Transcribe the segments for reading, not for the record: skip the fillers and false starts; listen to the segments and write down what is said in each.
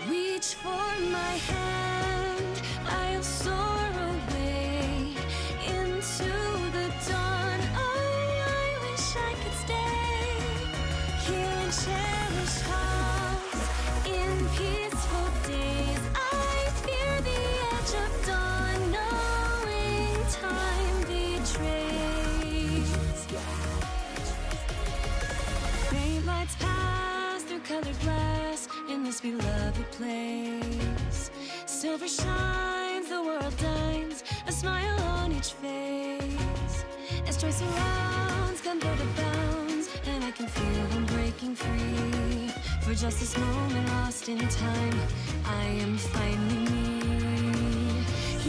Reach for my hand, I'll soar away into the dawn. Oh, I wish I could stay here and cherish hearts in peaceful days. I fear the edge of dawn, knowing time betrays. Faint lights pass through colored glass in this beloved place. Silver shines, the world dines, a smile on each face. As joy surrounds, come go to bounds, and I can feel them breaking free. For just this moment lost in time, I am finally me.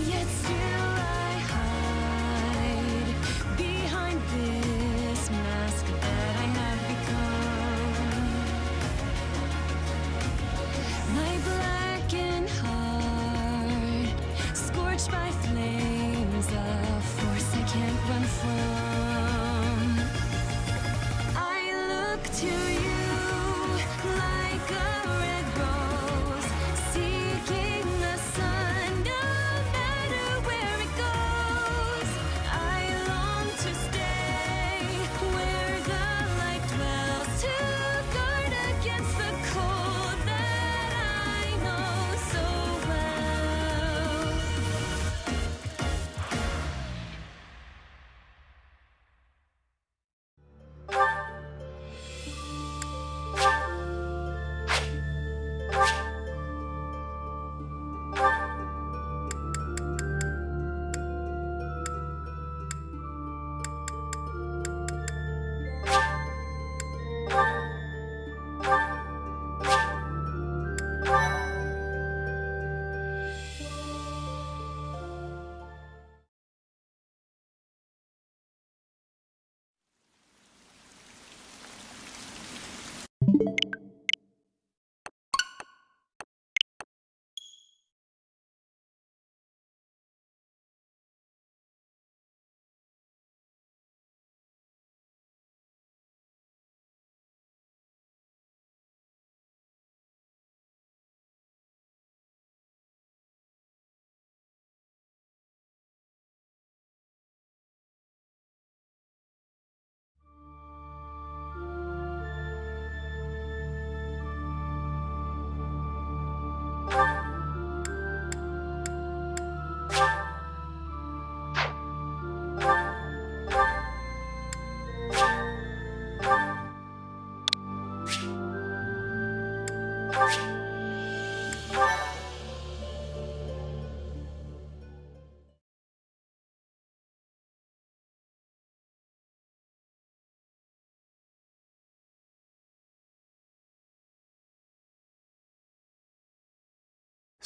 Yet still I hide behind this mask that I have become. My blackened heart, scorched by flames, a force I can't run from. I look to you like a red rose, seeking the sun, no matter where it goes. I long to stay where the light dwells, to guard against the cold that I know so well.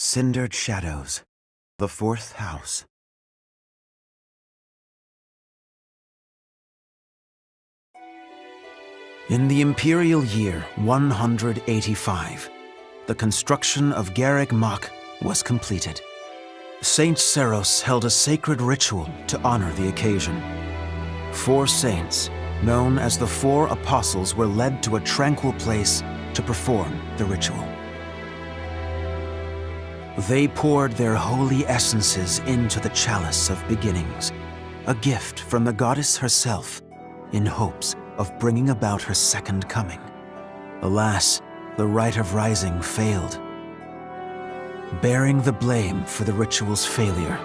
Cindered Shadows, the fourth house. In the imperial year 185, the construction of Garreg Mach was completed. Saint Seros held a sacred ritual to honor the occasion. 4 saints, known as the 4 Apostles, were led to a tranquil place to perform the ritual. They poured their holy essences into the chalice of beginnings, a gift from the goddess herself, in hopes of bringing about her second coming. Alas, the rite of rising failed. Bearing the blame for the ritual's failure,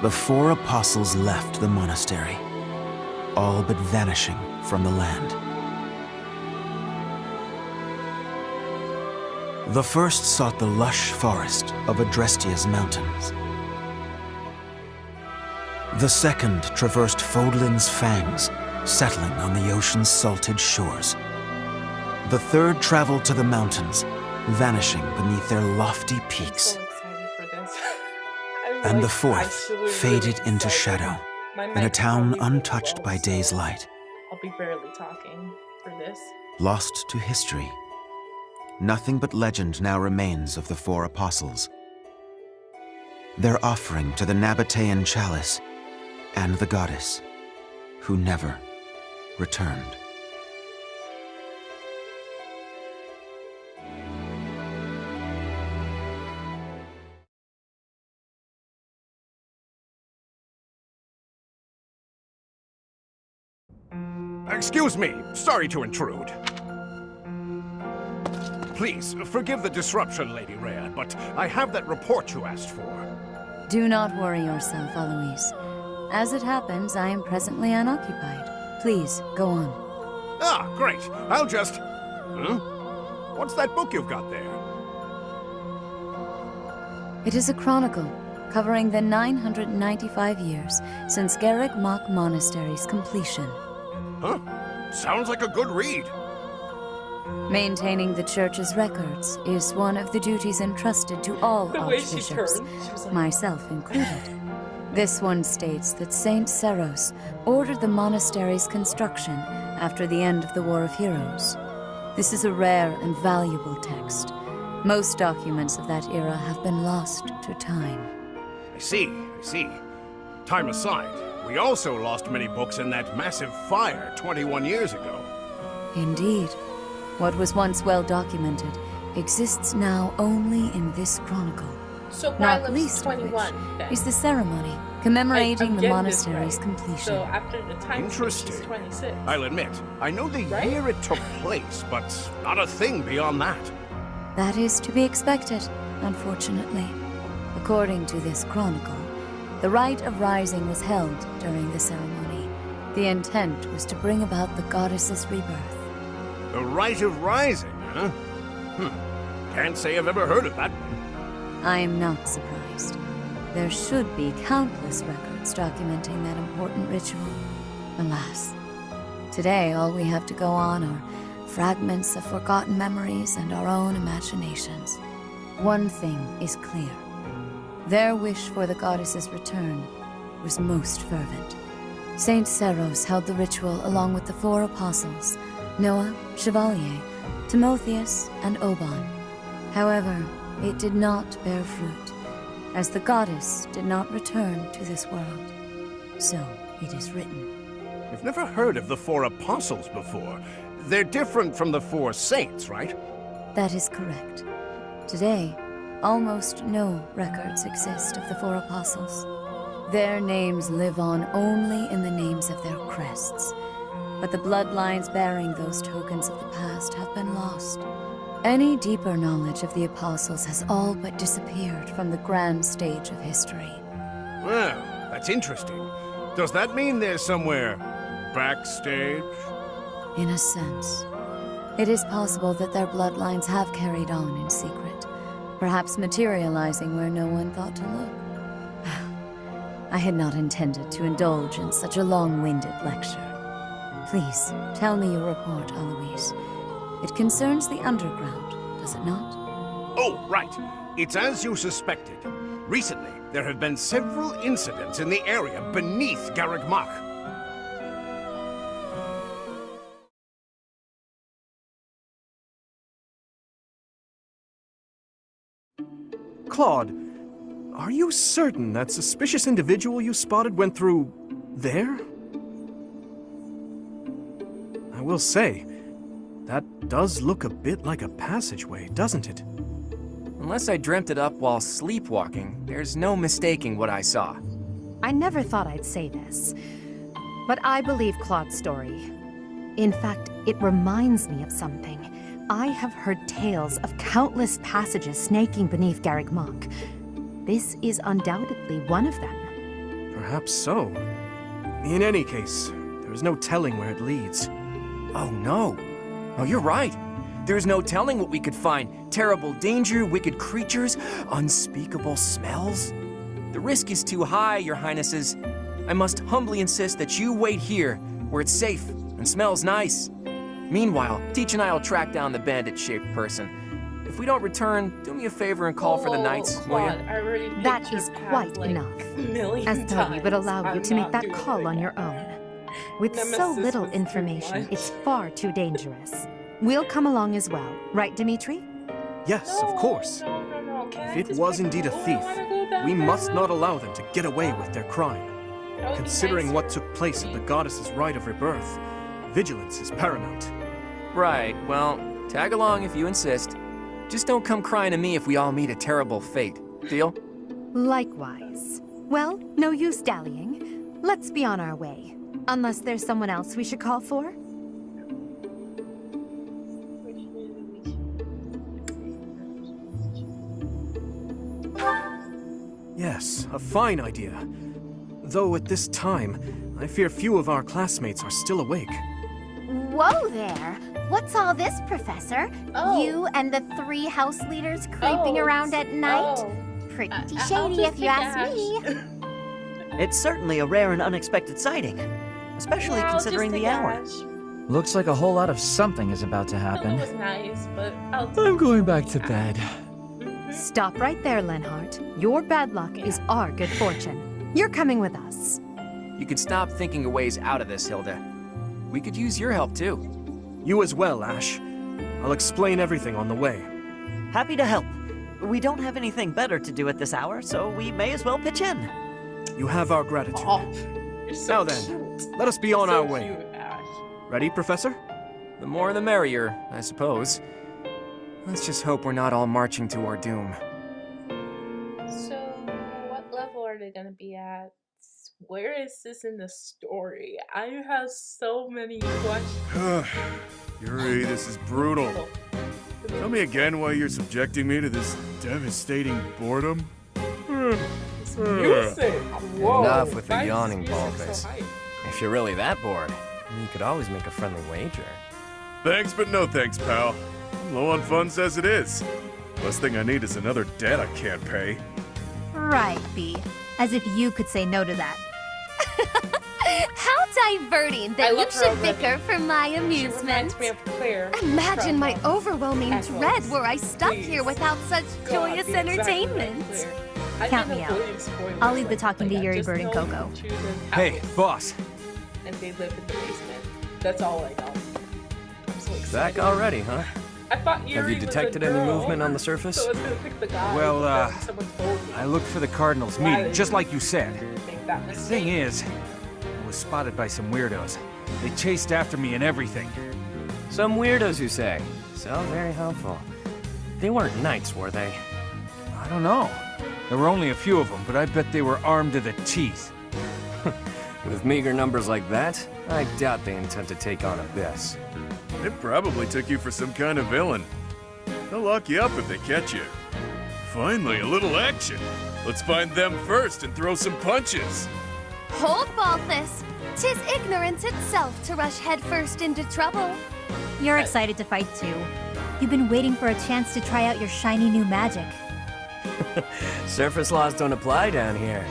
the 4 apostles left the monastery, all but vanishing from the land. The first sought the lush forest of Adrestia's mountains. The second traversed Fodlin's fangs, settling on the ocean's salted shores. The third traveled to the mountains, vanishing beneath their lofty peaks. So excited for this. And the fourth faded into shadow, in a town untouched by day's light. I'll be barely talking for this. Lost to history. Nothing but legend now remains of the 4 apostles. Their offering to the Nabatean chalice and the goddess, who never returned. Excuse me, sorry to intrude. Please, forgive the disruption, Lady Rhea, but I have that report you asked for. Do not worry yourself, Eloise. As it happens, I am presently unoccupied. Please, go on. Ah, great. I'll just... Huh? What's that book you've got there? It is a chronicle covering the 995 years since Garreg Mach Monastery's completion. Huh? Sounds like a good read. Maintaining the church's records is one of the duties entrusted to all The way she archbishops, turned, she was like, myself included. This one states that Saint Seros ordered the monastery's construction after the end of the War of Heroes. This is a rare and valuable text. Most documents of that era have been lost to time. I see. Time aside, we also lost many books in that massive fire 21 years ago. Indeed. What was once well documented exists now only in this chronicle. So Not Brylam's least of 21 which then. is the ceremony commemorating I'm the getting monastery's this right. completion. So after the time skip, she's Interesting. 26. I'll admit, I know the Right? year it took place, but not a thing beyond that. That is to be expected, unfortunately. According to this chronicle, the rite of rising was held during the ceremony. The intent was to bring about the goddess's rebirth. The Rite of Rising, huh? Can't say I've ever heard of that one. I am not surprised. There should be countless records documenting that important ritual. Alas, today all we have to go on are fragments of forgotten memories and our own imaginations. One thing is clear. Their wish for the goddess's return was most fervent. Saint Seros held the ritual along with the 4 apostles, Noah, Chevalier, Timotheus, and Oban. However, it did not bear fruit, as the goddess did not return to this world. So it is written. We've never heard of the 4 apostles before. They're different from the 4 saints, right? That is correct. Today, almost no records exist of the 4 apostles. Their names live on only in the names of their crests, but the bloodlines bearing those tokens of the past have been lost. Any deeper knowledge of the apostles has all but disappeared from the grand stage of history. Well, that's interesting. Does that mean they're somewhere backstage? In a sense, it is possible that their bloodlines have carried on in secret, perhaps materializing where no one thought to look. I had not intended to indulge in such a long-winded lecture. Please, tell me your report, Eloise. It concerns the underground, does it not? Oh, right. It's as you suspected. Recently, there have been several incidents in the area beneath Garreg Mach. Claude, are you certain that suspicious individual you spotted went through there? I will say, that does look a bit like a passageway, doesn't it? Unless I dreamt it up while sleepwalking, there's no mistaking what I saw. I never thought I'd say this, but I believe Claude's story. In fact, it reminds me of something. I have heard tales of countless passages snaking beneath Garreg Mach. This is undoubtedly one of them. Perhaps so. In any case, there is no telling where it leads. Oh no. Oh, you're right. There's no telling what we could find. Terrible danger, wicked creatures, unspeakable smells. The risk is too high, your highnesses. I must humbly insist that you wait here, where it's safe and smells nice. Meanwhile, Teach and I will track down the bandit-shaped person. If we don't return, do me a favor and call for the knights, will Claude, ya? I already That pictured is Pat, quite like, enough. a million As though we would times. allow you I'm to make not that doing call it on your again. own. With so Nemesis little was too information, much. it's far too dangerous. We'll come along as well, right, Dimitri? Yes, of course. No. Can I If it just was pick indeed a oh, I thief, wanna go down we there must with- not allow them to get away with their crime. That would be Considering nicer. what took place at the goddess's rite of rebirth, vigilance is paramount. Right, well, tag along if you insist. Just don't come crying to me if we all meet a terrible fate. Deal? Likewise. Well, no use dallying. Let's be on our way. Unless there's someone else we should call for? Yes, a fine idea. Though at this time, I fear few of our classmates are still awake. Whoa there! What's all this, Professor? Oh. You and the 3 house leaders creeping around at night? Oh. Pretty I'll shady just if you take ask Ash. me. It's certainly a rare and unexpected sighting, especially Yeah, I'll just considering the take hour. Ash. Looks like a whole lot of something is about to It happen. was nice, but I'll I'm going back to bed. Stop right there, Lenhart. Your bad luck is our good fortune. You're coming with us. You could stop thinking of ways out of this, Hilda. We could use your help, too. You as well, Ash. I'll explain everything on the way. Happy to help. We don't have anything better to do at this hour, so we may as well pitch in. You have our gratitude. Oh, you're so Now then, cute. let us be on So our way. cute, Ash. Ready, Professor? The more the merrier, I suppose. Let's just hope we're not all marching to our doom. So, what level are they gonna be at? Where is this in the story? I have so many questions. Yuri, this is brutal. Tell me again why you're subjecting me to this devastating boredom? This music. Whoa. Enough with the why is yawning, this music baldface. so hype? If you're really that bored, you could always make a friendly wager. Thanks, but no thanks, pal. I'm low on funds as it is. Last thing I need is another debt I can't pay. Right, B. As if you could say no to that. How diverting I that you love her should already. bicker for my She amusement. reminds me of Claire. Imagine from, my overwhelming Ash dread Willis. were I stuck Please. here without such God, joyous be exactly like entertainment. Claire. I've Count been me out. avoiding spoilers I'll leave the like- talking to like, I Yuri just Bird and know Coco. who chooses Hey, house, boss. and they live in the basement. That's all I know. I'm so excited. Back already, huh? I thought Yuri Have you was a detected any girl, movement on the surface? So I was gonna pick the guy. Well, but then someone told me I looked for the Cardinals Why meeting, did just you like you said. make that The mistake. thing is, I was spotted by some weirdos. They chased after me and everything. Some weirdos, you say? So very helpful. They weren't knights, were they? I don't know. There were only a few of them, but I bet they were armed to the teeth. With meager numbers like that, I doubt they intend to take on Abyss. They probably took you for some kind of villain. They'll lock you up if they catch you. Finally, a little action. Let's find them first and throw some punches. Hold, Balthus. 'Tis ignorance itself to rush headfirst into trouble. You're excited to fight too. You've been waiting for a chance to try out your shiny new magic. Surface laws don't apply down here.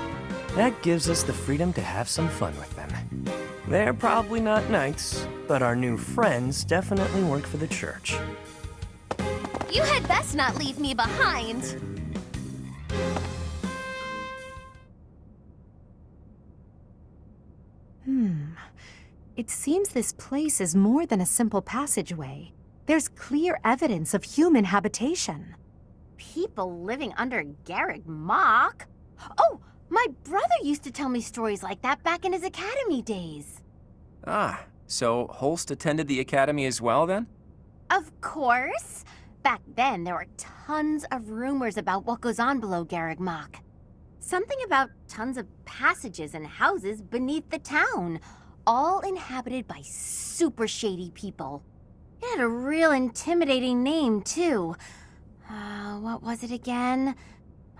That gives us the freedom to have some fun with them. They're probably not knights, but our new friends definitely work for the church. You had best not leave me behind. It seems this place is more than a simple passageway. There's clear evidence of human habitation. People living under Garrick Mock? Oh, my brother used to tell me stories like that back in his academy days. Ah, so Holst attended the academy as well, then? Of course. Back then, there were tons of rumors about what goes on below Garrick Mock. Something about tons of passages and houses beneath the town, all inhabited by super shady people. It had a real intimidating name, too. What was it again?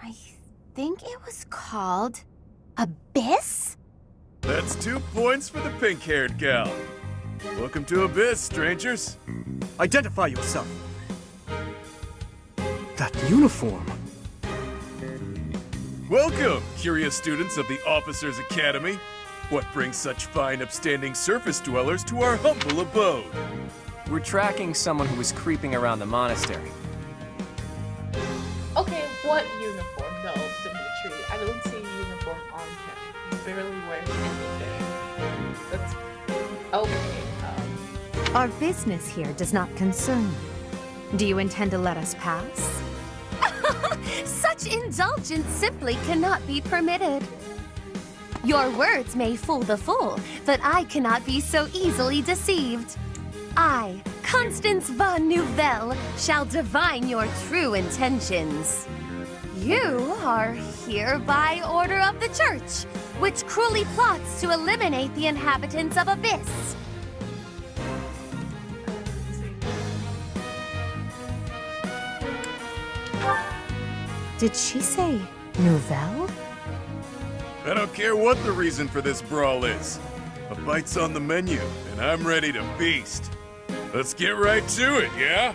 I think it was called Abyss? That's 2 points for the pink-haired gal. Welcome to Abyss, strangers. Identify yourself. That uniform. Welcome, curious students of the Officers' Academy. What brings such fine, upstanding surface dwellers to our humble abode? We're tracking someone who was creeping around the monastery. Okay, what uniform? No, Dimitri. I don't see a uniform on him. He's barely wearing anything. That's okay. Our business here does not concern you. Do you intend to let us pass? Such indulgence simply cannot be permitted. Your words may fool the fool, but I cannot be so easily deceived. I, Constance von Nouvelle, shall divine your true intentions. You are here by order of the church, which cruelly plots to eliminate the inhabitants of Abyss. Did she say Nouvelle? I don't care what the reason for this brawl is. A bite's on the menu, and I'm ready to feast. Let's get right to it, yeah?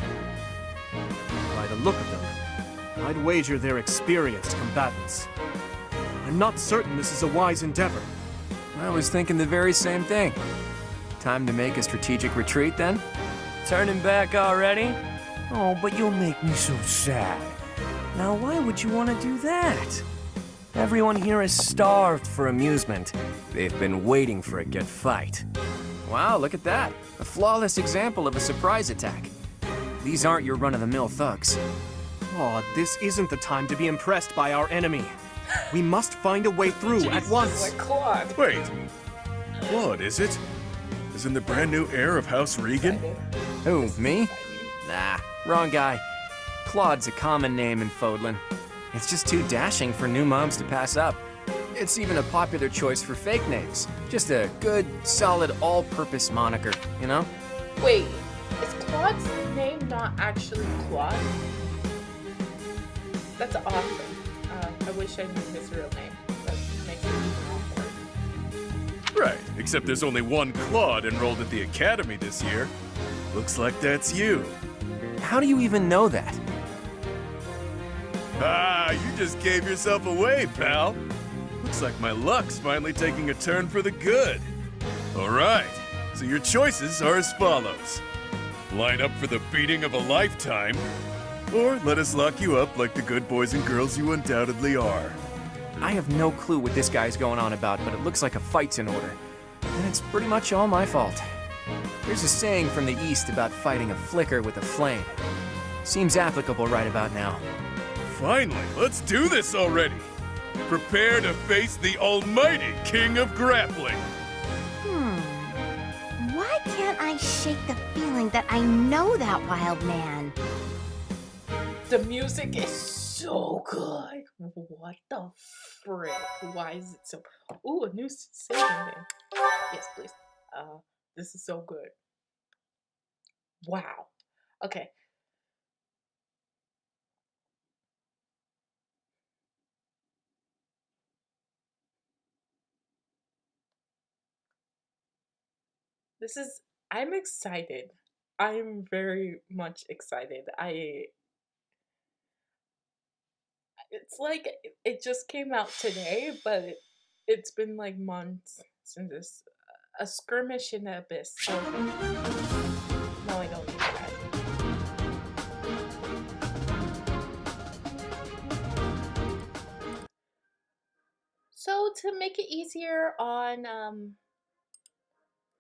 By the look of them, I'd wager they're experienced combatants. I'm not certain this is a wise endeavor. I was thinking the very same thing. Time to make a strategic retreat, then? Turning back already? Oh, but you'll make me so sad. Now, why would you want to do that? Everyone here is starved for amusement. They've been waiting for a good fight. Wow, look at that. A flawless example of a surprise attack. These aren't your run-of-the-mill thugs. Oh, this isn't the time to be impressed by our enemy. We must find a way through at once. Like Claude. Wait. Claude, is it? Isn't the brand new heir of House Regan? Who, me? Nah, wrong guy. Claude's a common name in Fodlan. It's just too dashing for new moms to pass up. It's even a popular choice for fake names. Just a good, solid, all-purpose moniker, you know? Wait, is Claude's name not actually Claude? That's awesome. I wish I knew his real name. That makes it even awkward. Right, except there's only one Claude enrolled at the academy this year. Looks like that's you. How do you even know that? Ah, you just gave yourself away, pal. Looks like my luck's finally taking a turn for the good. All right, so your choices are as follows. Line up for the beating of a lifetime, or let us lock you up like the good boys and girls you undoubtedly are. I have no clue what this guy's going on about, but it looks like a fight's in order. And it's pretty much all my fault. There's a saying from the East about fighting a flicker with a flame. Seems applicable right about now. Finally, let's do this already. Prepare to face the almighty King of Grappling. Why can't I shake the feeling that I know that wild man? The music is so good. What the frick? Why is it so... Ooh, a new saving game. Yes, please. This is so good. Wow. Okay. I'm excited. I'm very much excited. It's like it just came out today, but it's been like months since this. A skirmish in the abyss. Oh, no, I don't need that. So to make it easier on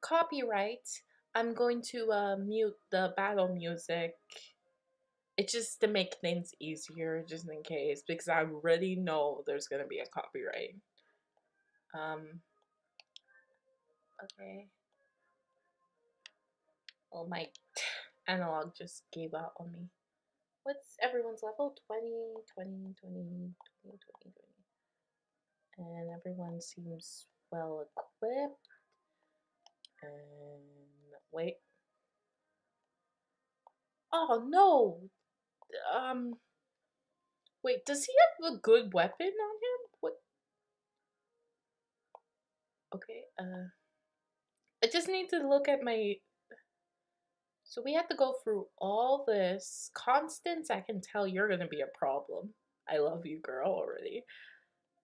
copyright, I'm going to mute the battle music. It's just to make things easier, just in case, because I already know there's gonna be a copyright. Okay. Oh, my analog just gave up on me. What's everyone's level? 20, 20, 20, 20, 20, 20. And everyone seems well equipped. And wait. Oh no! Wait, does he have a good weapon on him? What? Okay, I just need to look at my... So we have to go through all this. Constance, I can tell you're gonna be a problem. I love you, girl, already.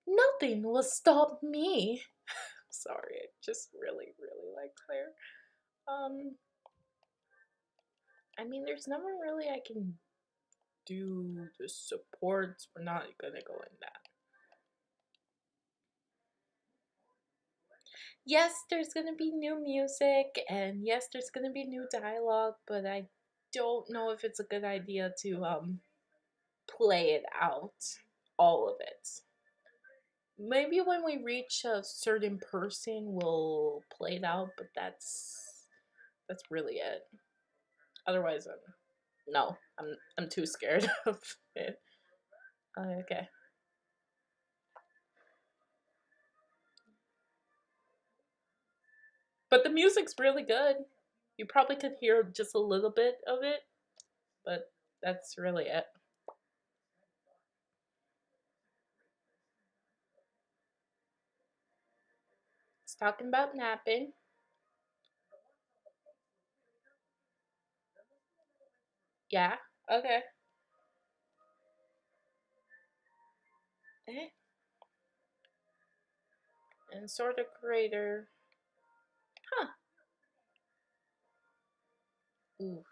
Nothing will stop me. Sorry, I just really, really like Claire. I mean, there's nothing really I can do. The supports, we're not gonna go in that. Yes, there's gonna be new music, and yes, there's gonna be new dialogue, but I don't know if it's a good idea to play it out, all of it. Maybe when we reach a certain person, we'll play it out, but that's really it. Otherwise, no, I'm too scared of it. Okay. But the music's really good. You probably could hear just a little bit of it, but that's really it. talking about napping. Yeah, okay. Eh? And sort of crater. Huh. Ooh.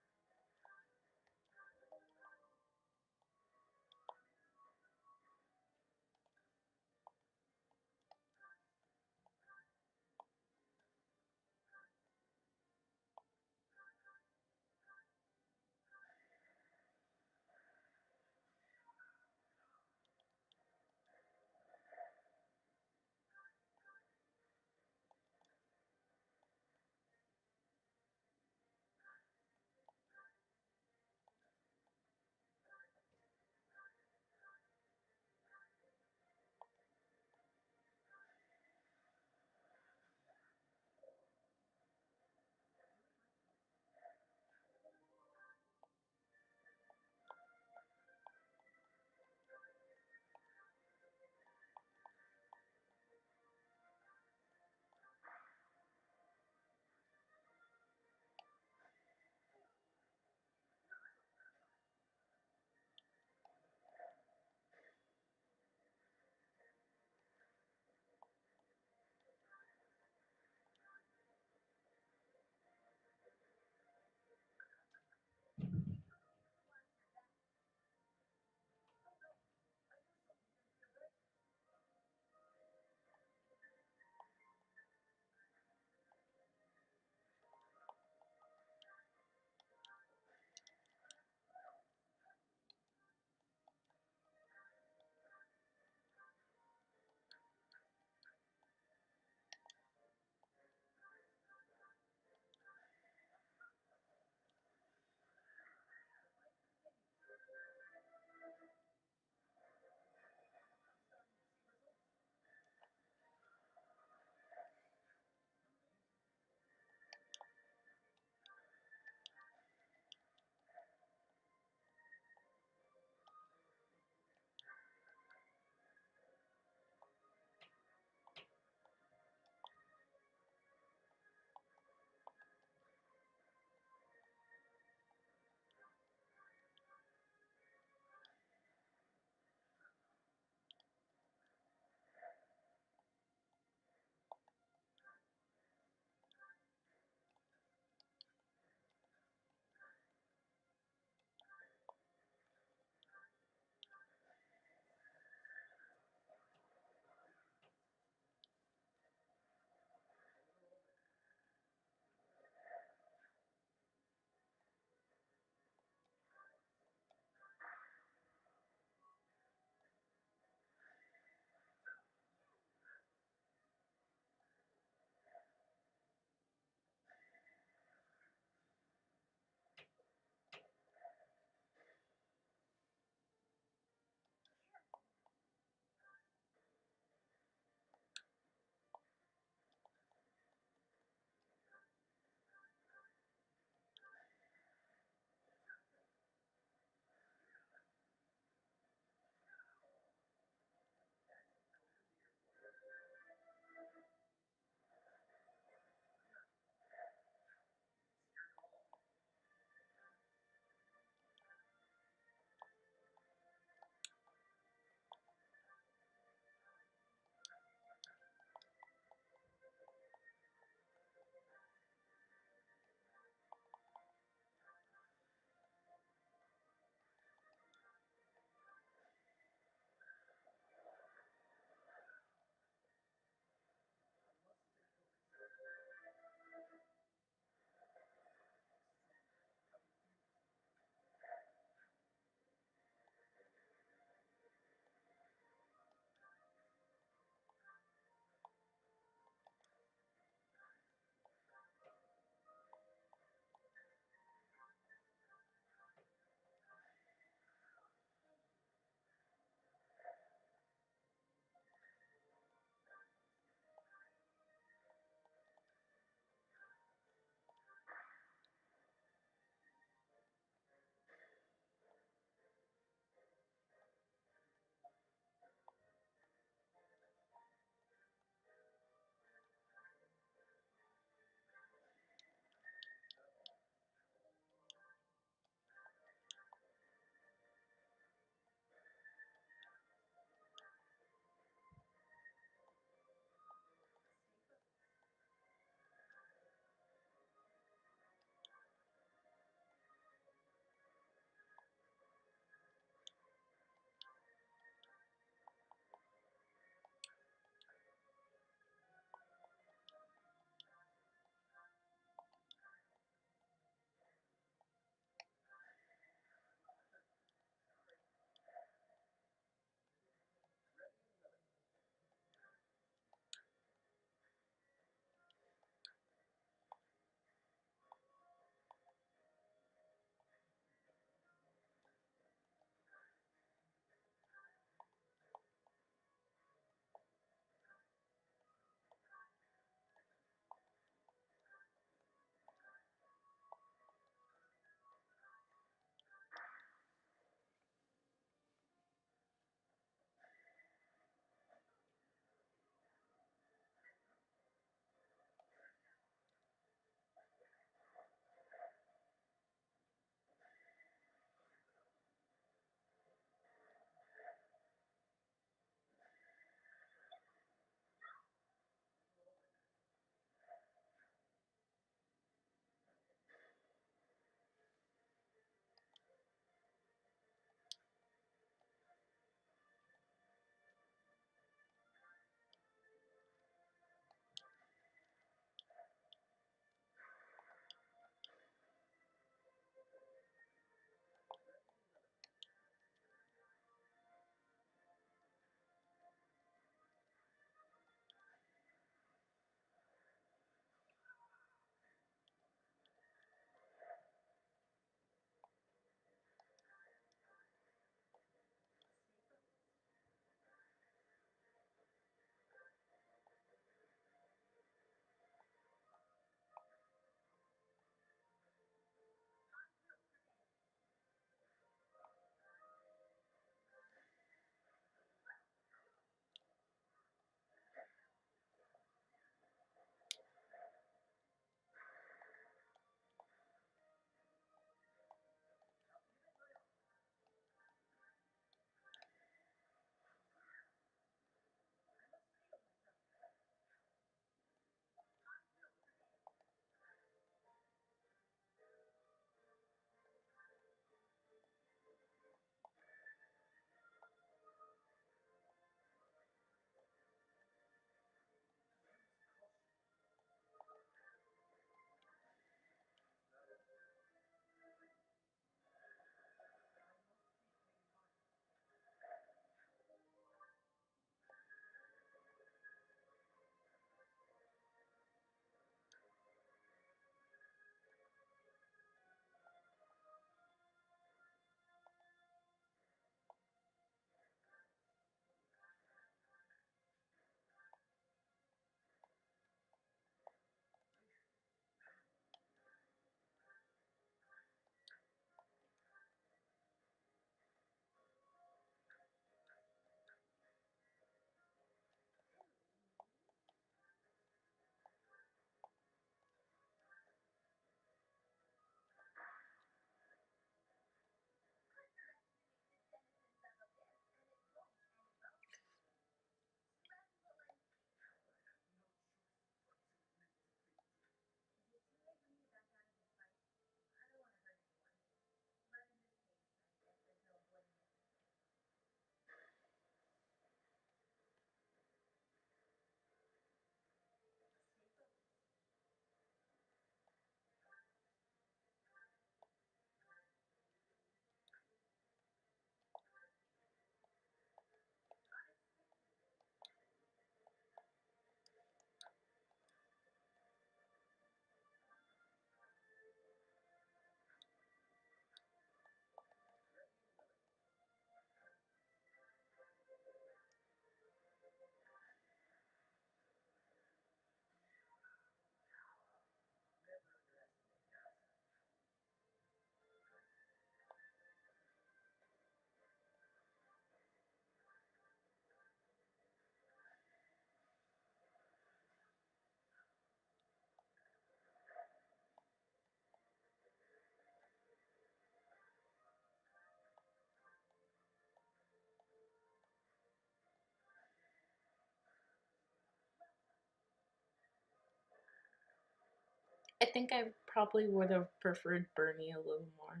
I think I probably would have preferred Bernie a little more,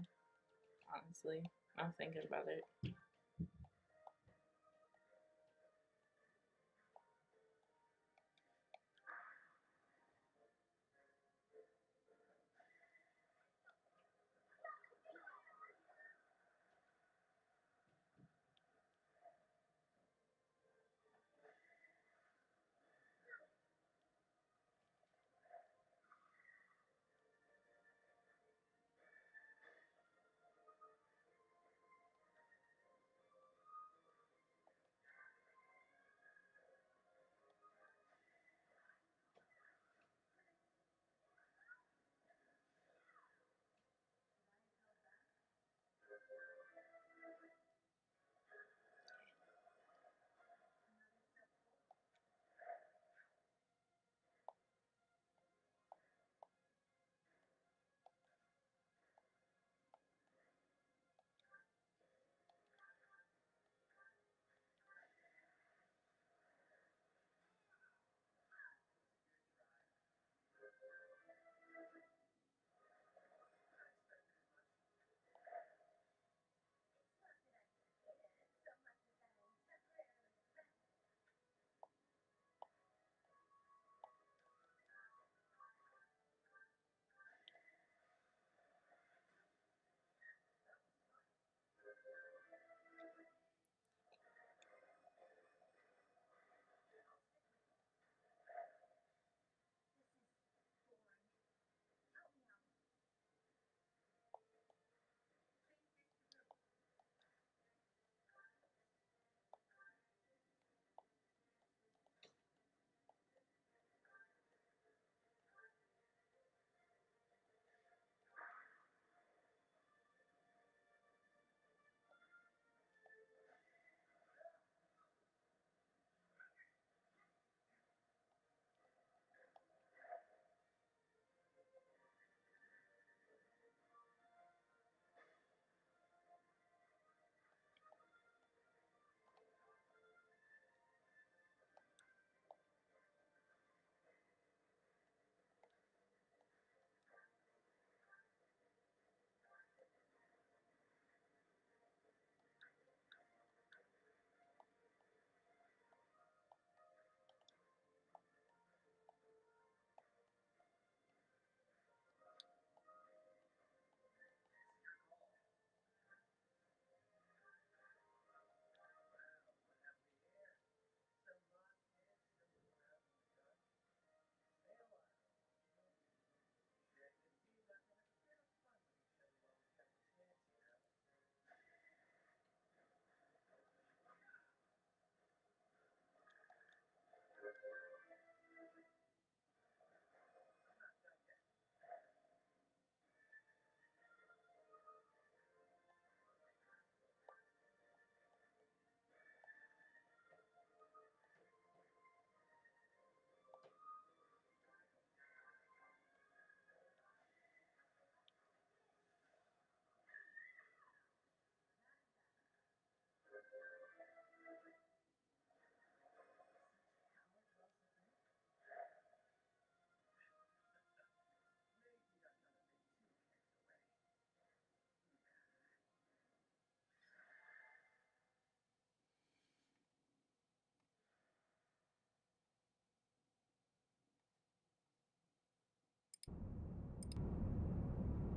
honestly. I'm thinking about it.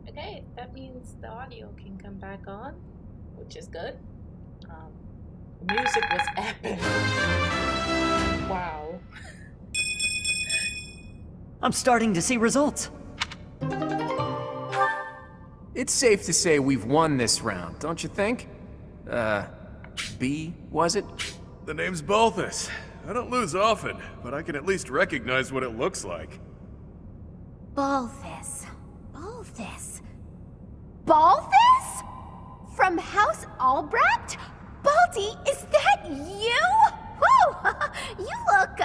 Okay, that means the audio can come back on, which is good. The music was epic. Wow. I'm starting to see results. It's safe to say we've won this round, don't you think? B, was it? The name's Balthus. I don't lose often, but I can at least recognize what it looks like. Balthus. Balthus. Balthus? From House Albrecht? Baldy, is that you? Woo! You look,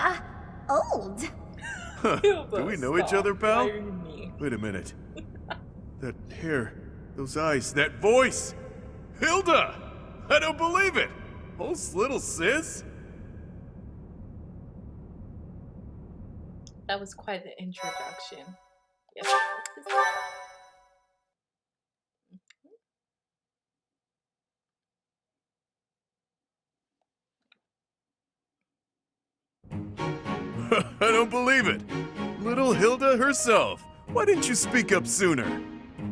old. Do we know each other, pal? Firing me. Wait a minute. That hair, those eyes, that voice! Hilda! I don't believe it! Oh, little sis? That was quite the introduction. Yes, what is that? I don't believe it. Little Hilda herself. Why didn't you speak up sooner?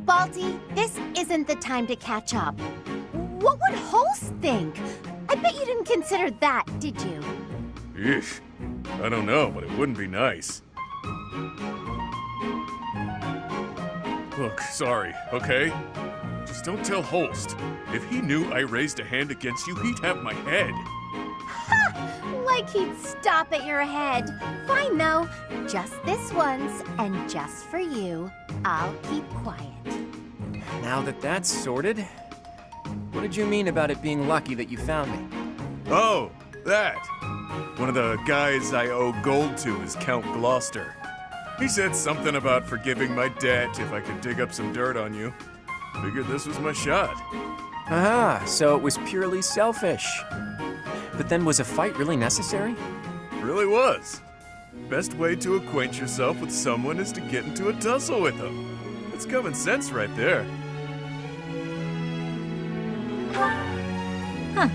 Balti, this isn't the time to catch up. What would Holst think? I bet you didn't consider that, did you? Eesh. I don't know, but it wouldn't be nice. Look, sorry, okay? Just don't tell Holst. If he knew I raised a hand against you, he'd have my head. Ha! Like he'd stop at your head. Fine, though. Just this once, and just for you, I'll keep quiet. Now that that's sorted, what did you mean about it being lucky that you found me? Oh, that. One of the guys I owe gold to is Count Gloucester. He said something about forgiving my debt if I could dig up some dirt on you. Figured this was my shot. Aha, so it was purely selfish. But then was a fight really necessary? Really was. Best way to acquaint yourself with someone is to get into a tussle with them. It's common sense right there. Huh.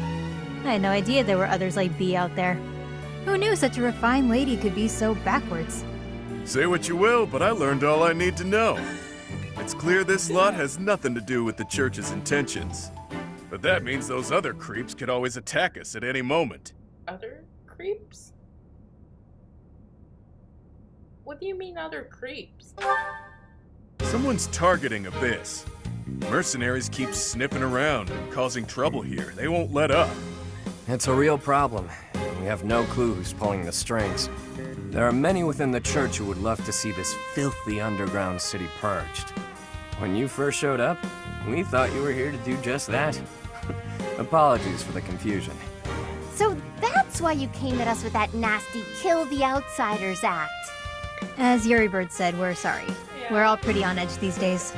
I had no idea there were others like Bee out there. Who knew such a refined lady could be so backwards? Say what you will, but I learned all I need to know. It's clear this lot has nothing to do with the church's intentions. But that means those other creeps could always attack us at any moment. Other creeps? What do you mean other creeps? Someone's targeting Abyss. Mercenaries keep sniffing around and causing trouble here. They won't let up. It's a real problem. We have no clue who's pulling the strings. There are many within the church who would love to see this filthy underground city purged. When you first showed up, we thought you were here to do just that. Apologies for the confusion. So that's why you came at us with that nasty Kill the Outsiders act. As Yuribird said, we're sorry. Yeah. We're all pretty on edge these days.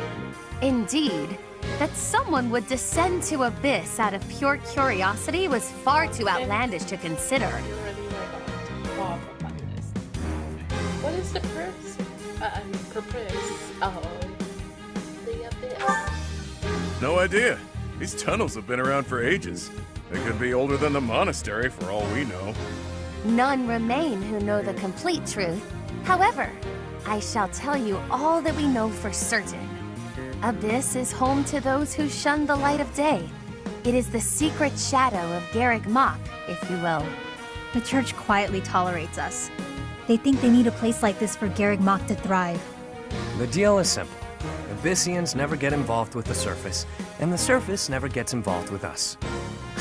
Indeed. That someone would descend to Abyss out of pure curiosity was far too outlandish to consider. You're already like on top of my list. What is the purpose? Purpose of the Abyss? No idea. These tunnels have been around for ages. They could be older than the monastery for all we know. None remain who know the complete truth. However, I shall tell you all that we know for certain. Abyss is home to those who shun the light of day. It is the secret shadow of Garreg Mach, if you will. The church quietly tolerates us. They think they need a place like this for Garreg Mach to thrive. The deal is simple. Abyssians never get involved with the surface, and the surface never gets involved with us.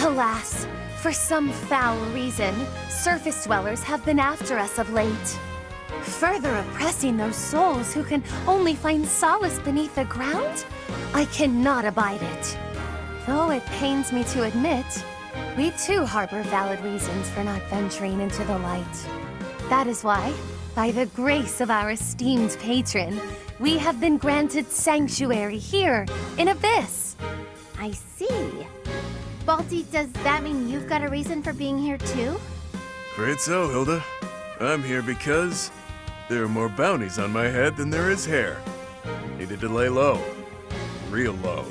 Alas, for some foul reason, surface dwellers have been after us of late. Further oppressing those souls who can only find solace beneath the ground? I cannot abide it. Though it pains me to admit, we too harbor valid reasons for not venturing into the light. That is why, by the grace of our esteemed patron, we have been granted sanctuary here in Abyss. I see. Balti, does that mean you've got a reason for being here too? Afraid so, Hilda. I'm here because there are more bounties on my head than there is hair. Needed to lay low. Real low.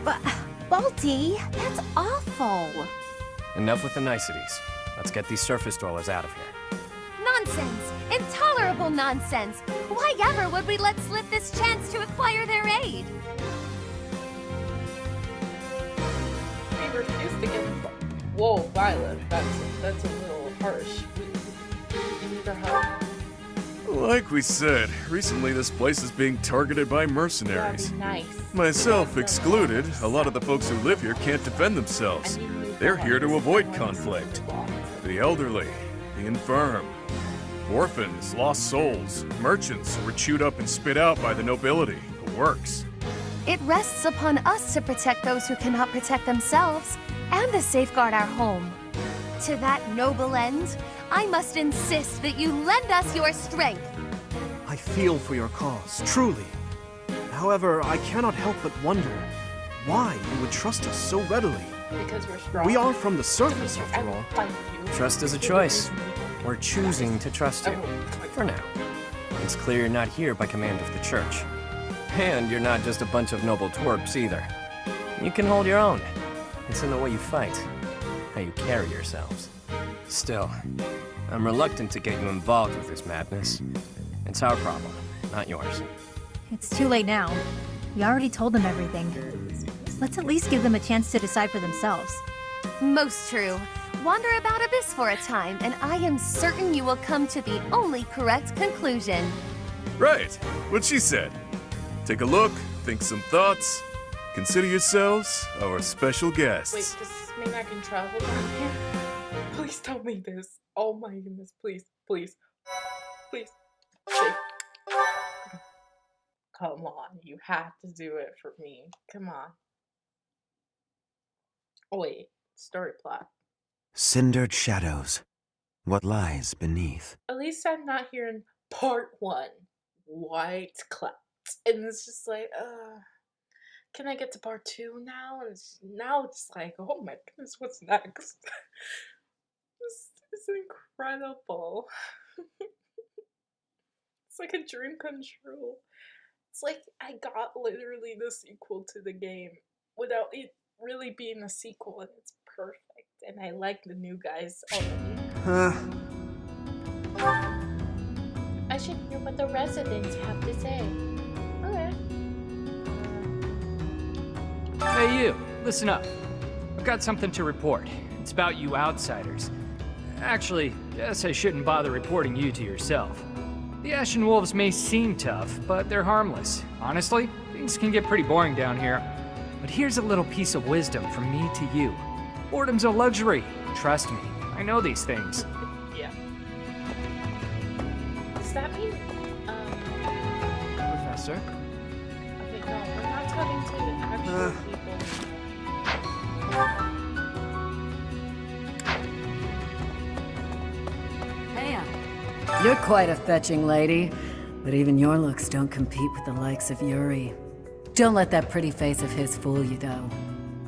But, Balti, that's awful. Enough with the niceties. Let's get these surface dwellers out of here. Nonsense! Intolerable nonsense! Why ever would we let slip this chance to acquire their aid? We refuse to get involved. Whoa, Violet, that's a little harsh. You need our help. Like we said, recently this place is being targeted by mercenaries. Nice. Myself excluded, a lot of the folks who live here can't defend themselves. They're here to avoid conflict. The elderly, the infirm, orphans, lost souls, merchants who were chewed up and spit out by the nobility, the works. It rests upon us to protect those who cannot protect themselves, and to safeguard our home. To that noble end, I must insist that you lend us your strength. I feel for your cause, truly. However, I cannot help but wonder why you would trust us so readily. Because we're strong. We are from the surface, after all. Trust is a choice. We're choosing to trust you. For now. It's clear you're not here by command of the church. And you're not just a bunch of noble twerps either. You can hold your own. It's in the way you fight, how you carry yourselves. Still, I'm reluctant to get you involved with this madness. It's our problem, not yours. It's too late now. We already told them everything. Let's at least give them a chance to decide for themselves. Most true. Wander about Abyss for a time, and I am certain you will come to the only correct conclusion. Right, what she said. Take a look, think some thoughts. Consider yourselves our special guests. Wait, does this mean I can travel down here? Please tell me this. Oh my goodness, please, please, please. Please. Come on, you have to do it for me. Come on. Oh wait, story plot. Cindered shadows. What lies beneath? At least I'm not hearing part 1. White clouds. And it's just like, can I get to part 2 now? And now it's like, oh my goodness, what's next? This is incredible. It's like a dream come true. It's like I got literally the sequel to the game without it really being a sequel, and it's perfect. And I like the new guys already. I should hear what the residents have to say. Okay. Hey you, listen up. I've got something to report. It's about you outsiders. Actually, guess I shouldn't bother reporting you to yourself. The Ashen Wolves may seem tough, but they're harmless. Honestly, things can get pretty boring down here. But here's a little piece of wisdom from me to you. Boredom's a luxury. Trust me, I know these things. Yeah. Does that mean, Professor? Okay, no, we're not talking to the actual people. Heya. You're quite a fetching lady, but even your looks don't compete with the likes of Yuri. Don't let that pretty face of his fool you, though.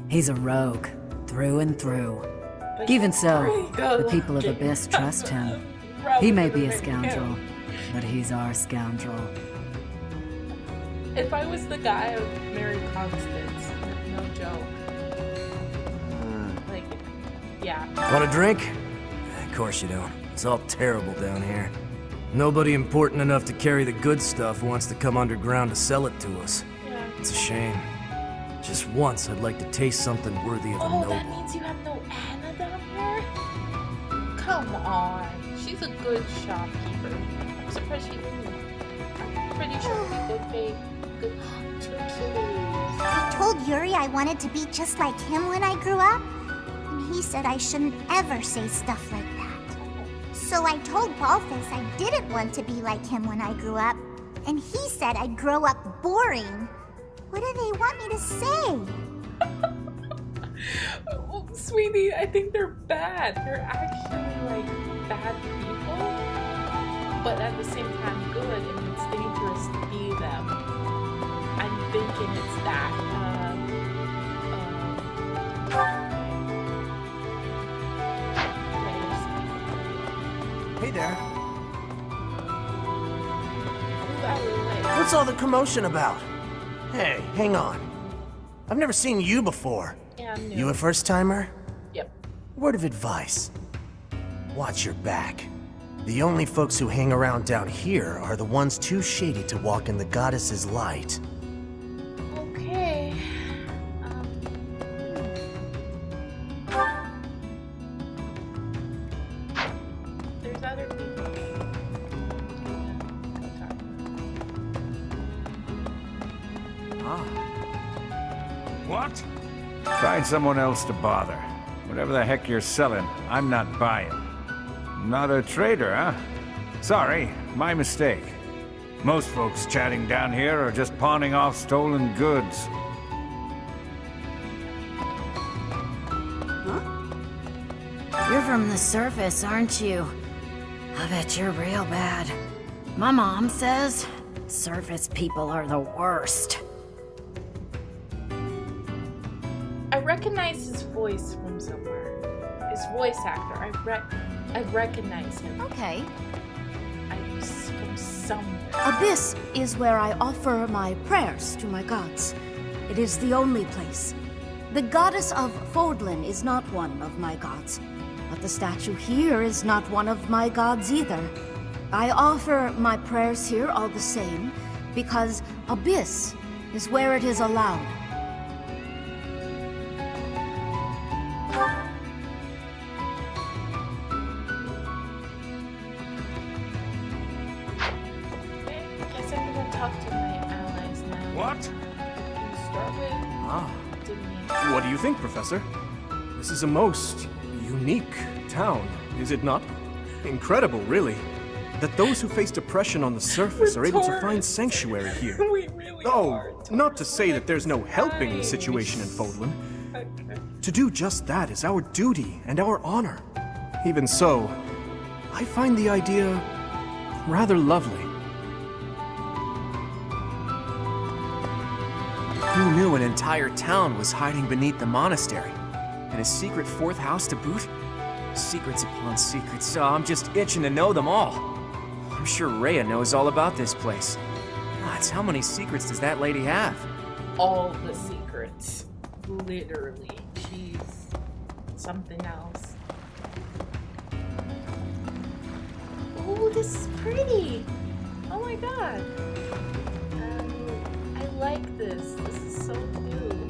He's a rogue, through and through. Even so, the people of Abyss trust him. He may be a scoundrel, but he's our scoundrel. If I was the guy, I would marry Constance. No joke. Like, yeah. Want a drink? Of course you don't. It's all terrible down here. Nobody important enough to carry the good stuff wants to come underground to sell it to us. Yeah. It's a shame. Just once, I'd like to taste something worthy of a noble. That means you have no Anna down here? Come on. She's a good shopkeeper. I'm surprised she didn't. I'm pretty sure people pay good turkeys. I told Yuri I wanted to be just like him when I grew up, and he said I shouldn't ever say stuff like that. So I told Balthus I didn't want to be like him when I grew up, and he said I'd grow up boring. What do they want me to say? Oh, sweetie, I think they're bad. They're actually like bad people, but at the same time good, and it's dangerous to be them. I'm thinking it's that. Hey there. What's all the commotion about? Hey, hang on. I've never seen you before. Yeah, I'm new. You a first-timer? Yep. Word of advice. Watch your back. The only folks who hang around down here are the ones too shady to walk in the goddess's light. Okay. There's other people. What? Find someone else to bother. Whatever the heck you're selling, I'm not buying. Not a trader, huh? Sorry, my mistake. Most folks chatting down here are just pawning off stolen goods. You're from the surface, aren't you? I bet you're real bad. My mom says surface people are the worst. I recognize his voice from somewhere. His voice actor. I recognize him. Okay. I news from somewhere. Abyss is where I offer my prayers to my gods. It is the only place. The goddess of Fodlan is not one of my gods, but the statue here is not one of my gods either. I offer my prayers here all the same, because Abyss is where it is allowed. Guess I'm gonna talk to my allies now. What? Can you start with? Ah. Didn't What do you think, Professor? This is a most unique town, is it not? Incredible, really, that those who face depression on the surface are able to find sanctuary here. We really not to say that there's no helping the situation in Fodlan. To do just that is our duty and our honor. Even so, I find the idea rather lovely. Who knew an entire town was hiding beneath the monastery? And a secret fourth house to boot? Secrets upon secrets, so I'm just itching to know them all. I'm sure Rhea knows all about this place. Gods, how many secrets does that lady have? all the secrets. Literally. She's something else. Oh, this is pretty. Oh my god. I like this. This is so new.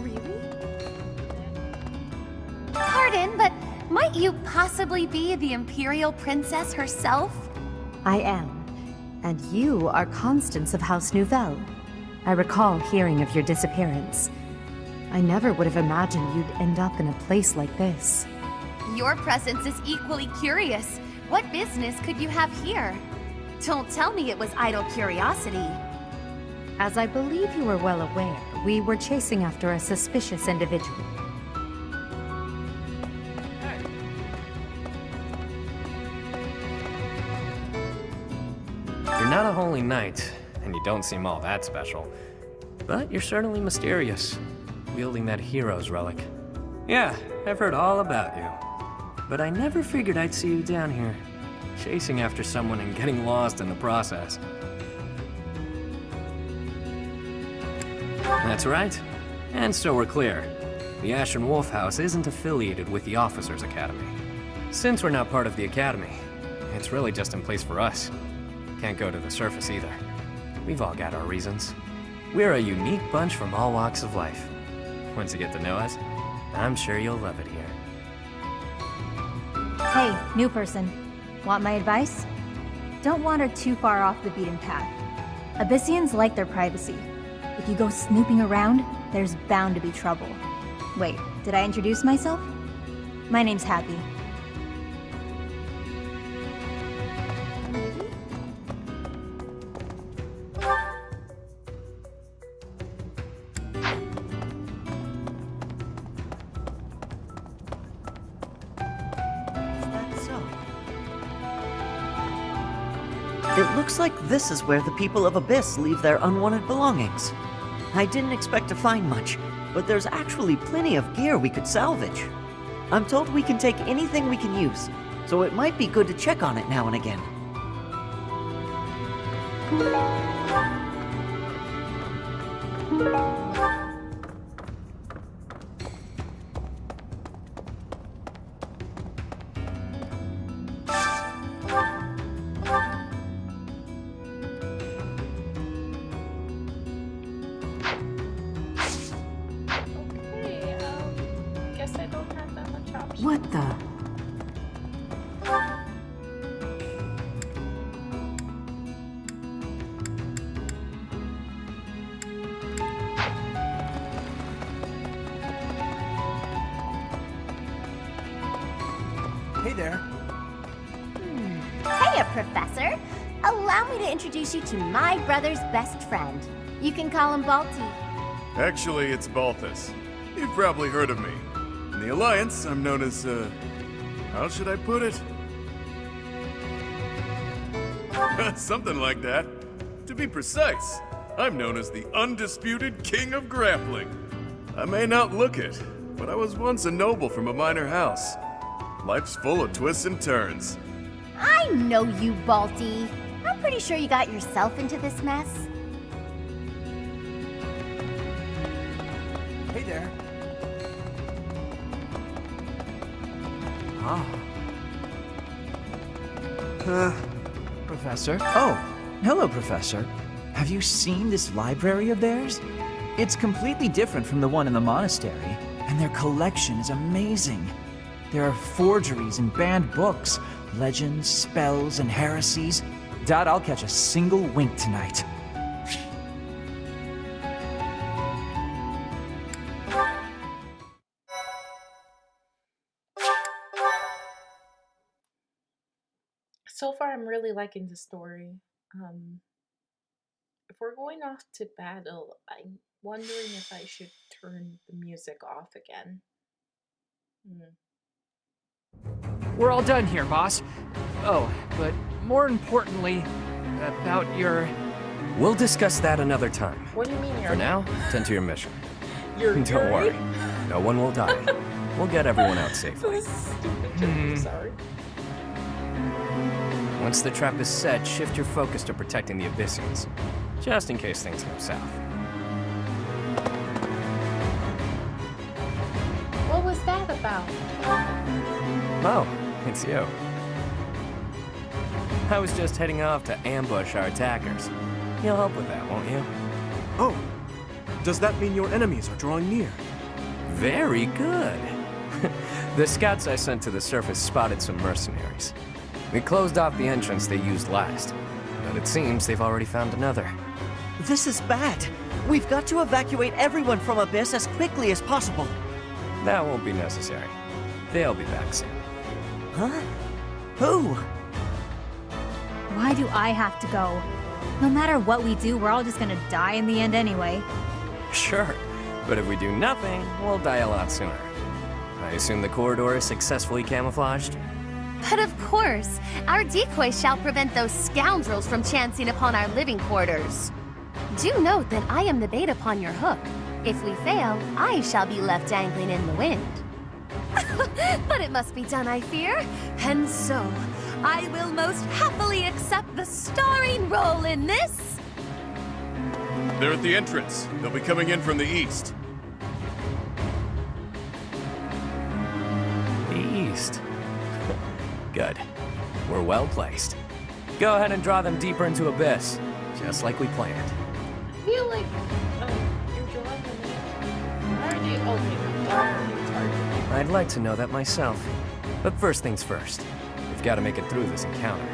Really? Pardon, but might you possibly be the Imperial Princess herself? I am. And you are Constance of House Nouvelle. I recall hearing of your disappearance. I never would have imagined you'd end up in a place like this. Your presence is equally curious. What business could you have here? Don't tell me it was idle curiosity. As I believe you are well aware, we were chasing after a suspicious individual. You're not a holy knight, and you don't seem all that special. But you're certainly mysterious, wielding that hero's relic. Yeah, I've heard all about you. But I never figured I'd see you down here, chasing after someone and getting lost in the process. That's right. And so we're clear. The Ashen Wolf House isn't affiliated with the Officers Academy. Since we're not part of the Academy, it's really just in place for us. Can't go to the surface either. We've all got our reasons. We're a unique bunch from all walks of life. Once you get to know us, I'm sure you'll love it here. Hey, new person. Want my advice? Don't wander too far off the beaten path. Abyssians like their privacy. If you go snooping around, there's bound to be trouble. Wait, did I introduce myself? My name's Happy. It looks like this is where the people of Abyss leave their unwanted belongings. I didn't expect to find much, but there's actually plenty of gear we could salvage. I'm told we can take anything we can use, so it might be good to check on it now and again. Guess I don't have that much option. What the? Hey there. Hiya, Professor. Allow me to introduce you to my brother's best friend. You can call him Balti. Actually, it's Balthus. You've probably heard of me. In the Alliance, I'm known as, how should I put it? Something like that. To be precise, I'm known as the undisputed King of Grappling. I may not look it, but I was once a noble from a minor house. Life's full of twists and turns. I know you, Balti. I'm pretty sure you got yourself into this mess. Hey there. Ah. Professor? Oh, hello, Professor. Have you seen this library of theirs? It's completely different from the one in the monastery, and their collection is amazing. There are forgeries and banned books, legends, spells, and heresies. Doubt I'll catch a single wink tonight. So far, I'm really liking the story. If we're going off to battle, I'm wondering if I should turn the music off again. We're all done here, boss. Oh, but more importantly, about your... We'll discuss that another time. What do you mean, For now, tend to your mission. You're Don't worry. No one will die. We'll get everyone out safely. Stupid joke, I'm sorry. Once the trap is set, shift your focus to protecting the Abyssians, just in case things go south. What was that about? Oh, it's you. I was just heading off to ambush our attackers. You'll help with that, won't you? Oh, does that mean your enemies are drawing near? Very good. The scouts I sent to the surface spotted some mercenaries. We closed off the entrance they used last, but it seems they've already found another. This is bad. We've got to evacuate everyone from Abyss as quickly as possible. That won't be necessary. They'll be back soon. Huh? Who? Why do I have to go? No matter what we do, we're all just gonna die in the end anyway. Sure, but if we do nothing, we'll die a lot sooner. I assume the corridor is successfully camouflaged? But of course, our decoy shall prevent those scoundrels from chancing upon our living quarters. Do note that I am the bait upon your hook. If we fail, I shall be left dangling in the wind. But it must be done, I fear. And so, I will most happily accept the starring role in this. They're at the entrance. They'll be coming in from the east. The east. Good. We're well placed. Go ahead and draw them deeper into Abyss, just like we planned. I feel like you're drawing them in. Why are they opening target? I'd like to know that myself. But first things first, we've got to make it through this encounter.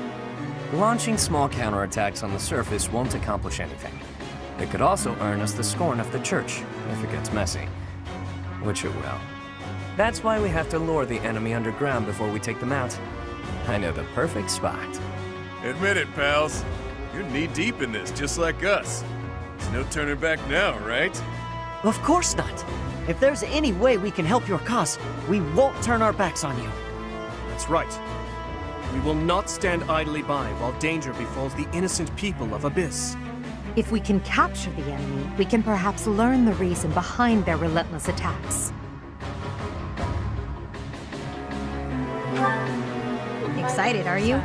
Launching small counterattacks on the surface won't accomplish anything. It could also earn us the scorn of the church, if it gets messy. Which it will. That's why we have to lure the enemy underground before we take them out. I know the perfect spot. Admit it, pals. You're knee-deep in this, just like us. There's no turning back now, right? Of course not. If there's any way we can help your cause, we won't turn our backs on you. That's right. We will not stand idly by while danger befalls the innocent people of Abyss. If we can capture the enemy, we can perhaps learn the reason behind their relentless attacks. Excited, are you?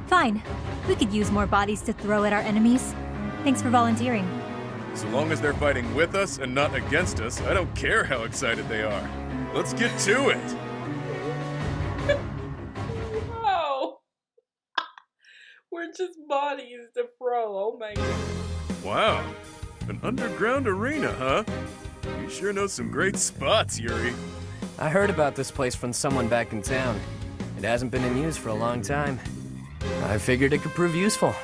Fine. We could use more bodies to throw at our enemies. Thanks for volunteering. So long as they're fighting with us and not against us, I don't care how excited they are. Let's get to it! Wow. We're just bodies to throw. Oh my god. Wow. An underground arena, huh? You sure know some great spots, Yuri. I heard about this place from someone back in town. It hasn't been in use for a long time. I figured it could prove useful.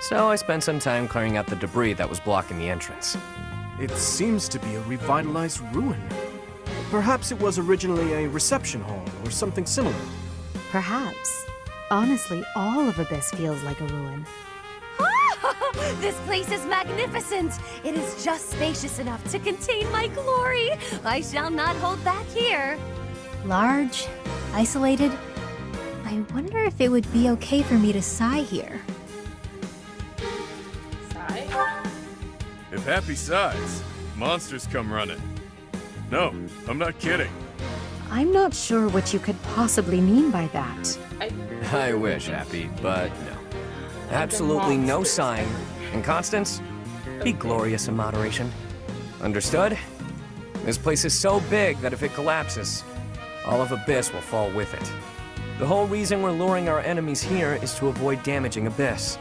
So I spent some time clearing out the debris that was blocking the entrance. It seems to be a revitalized ruin. Perhaps it was originally a reception hall or something similar. Perhaps. Honestly, all of Abyss feels like a ruin. This place is magnificent. It is just spacious enough to contain my glory. I shall not hold back here. Large, isolated. I wonder if it would be okay for me to sigh here. Sigh? If Happy sighs, monsters come running. No, I'm not kidding. I'm not sure what you could possibly mean by that. I wish, Happy, but no. Absolutely no sign. And Constance, be glorious in moderation. Understood? This place is so big that if it collapses, all of Abyss will fall with it. The whole reason we're luring our enemies here is to avoid damaging Abyss.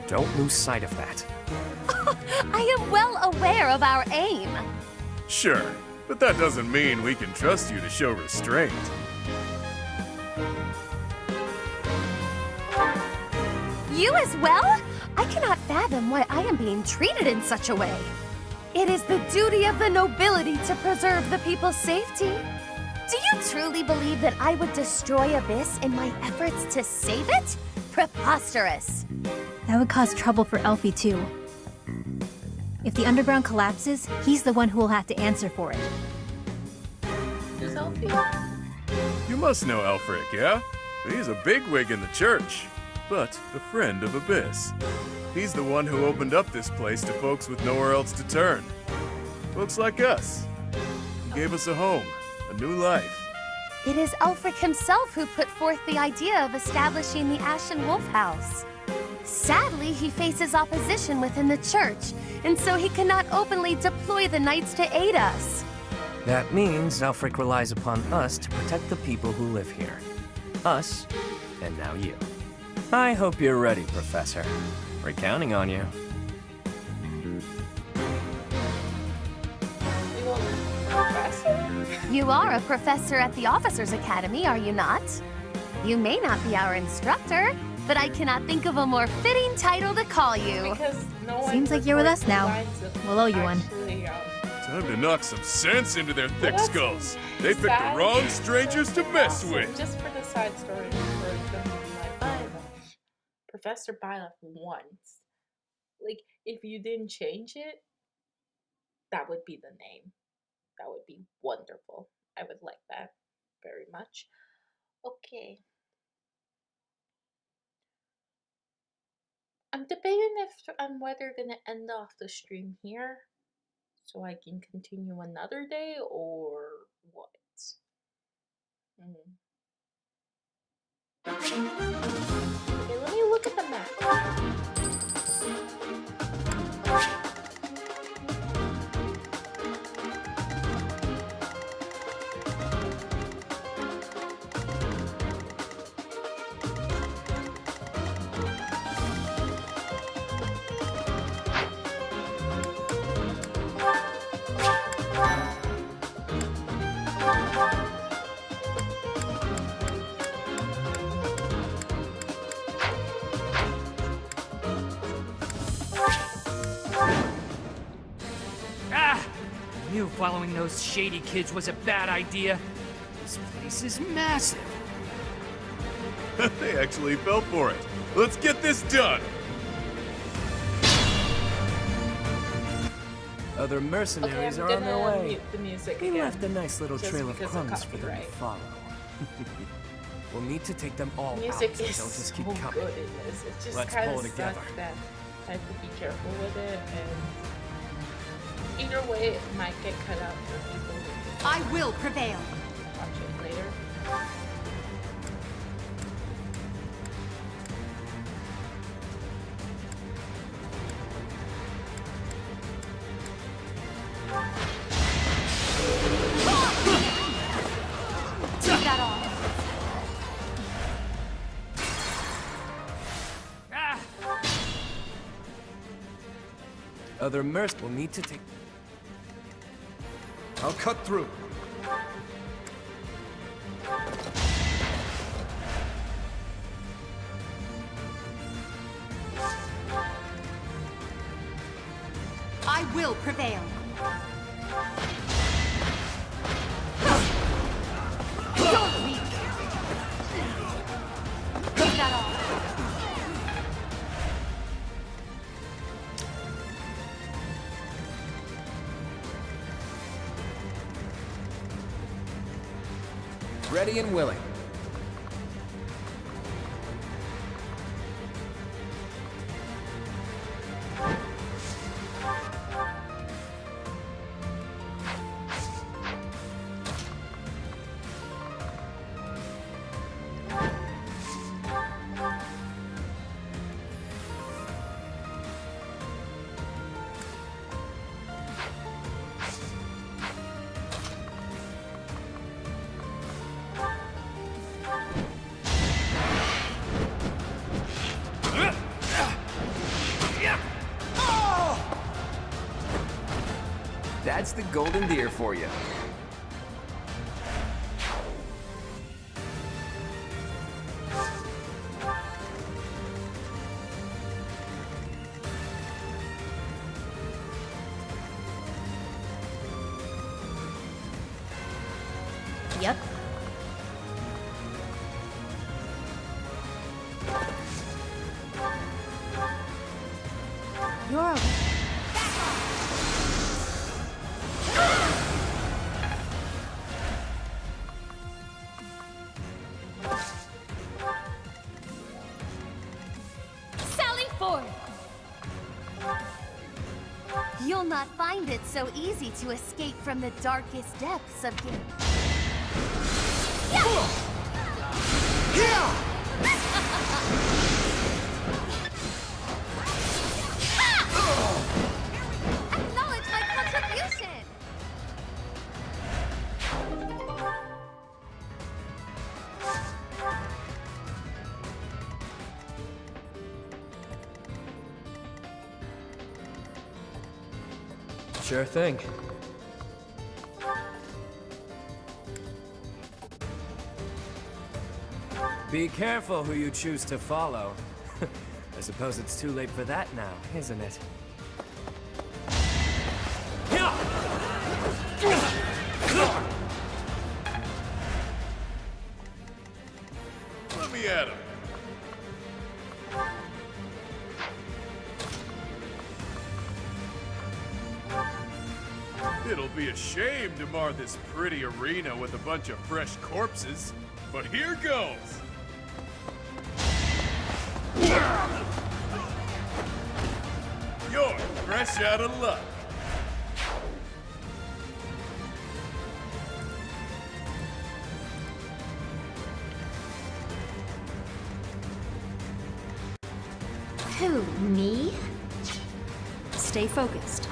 Don't lose sight of that. I am well aware of our aim. Sure, but that doesn't mean we can trust you to show restraint. You as well? I cannot fathom why I am being treated in such a way. It is the duty of the nobility to preserve the people's safety. Do you truly believe that I would destroy Abyss in my efforts to save it? Preposterous. That would cause trouble for Elfie too. If the underground collapses, he's the one who will have to answer for it. Who's Elfie? You must know Elfric, yeah? He's a bigwig in the church, but a friend of Abyss. He's the one who opened up this place to folks with nowhere else to turn. Folks like us. He gave us a home, a new life. It is Elfric himself who put forth the idea of establishing the Ashen Wolf House. Sadly, he faces opposition within the church, and so he cannot openly deploy the knights to aid us. That means Alfric relies upon us to protect the people who live here. Us, and now you. I hope you're ready, Professor. We're counting on you. You are a professor at the Officers Academy, are you not? You may not be our instructor, but I cannot think of a more fitting title to call you. Because no one Seems like you're with us now. We'll owe you one. Time to knock some sense into their thick skulls. They picked the wrong strangers to mess with. Just for the side story, for them to be like, Byleth. Professor Byleth once. Like, if you didn't change it, that would be the name. That would be wonderful. I would like that very much. Okay. I'm debating if I'm whether gonna end off the stream here so I can continue another day or what. Okay, let me look at the map. I knew following those shady kids was a bad idea. This place is massive. They actually fell for it. Let's get this done! Other mercenaries are on their way. Mute the music We again, left a nice little just trail of because crumbs for them to copyright. follow. We'll need to take them all Music out, so is don't just so keep good coming. in this. It just Let's kind pull of it sucks together. that I have to be careful with it, and either way, it might get cut out for people who I will prevail. watch it later. Take that off. Other merc will need to take... I'll cut through. I will prevail. You're weak. Take that off. Ready and willing. There's the golden deer for you. Yep. You're okay. Sally forth! You'll not find it so easy to escape from the darkest depths of game. Acknowledge my contribution! Sure thing. Be careful who you choose to follow. I suppose it's too late for that now, isn't it? Let me at him. It'll be a shame to mar this pretty arena with a bunch of fresh corpses, but here goes! You're fresh out of luck. Who, me? Stay focused.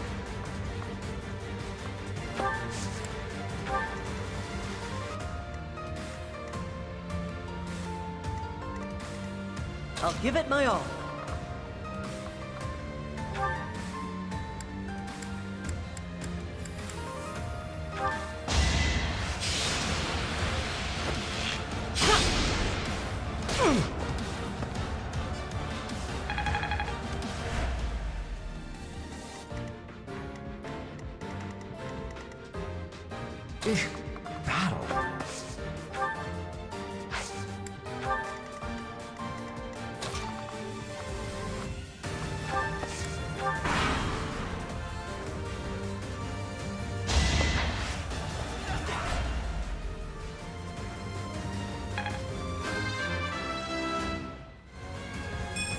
I'll give it my all. Battle.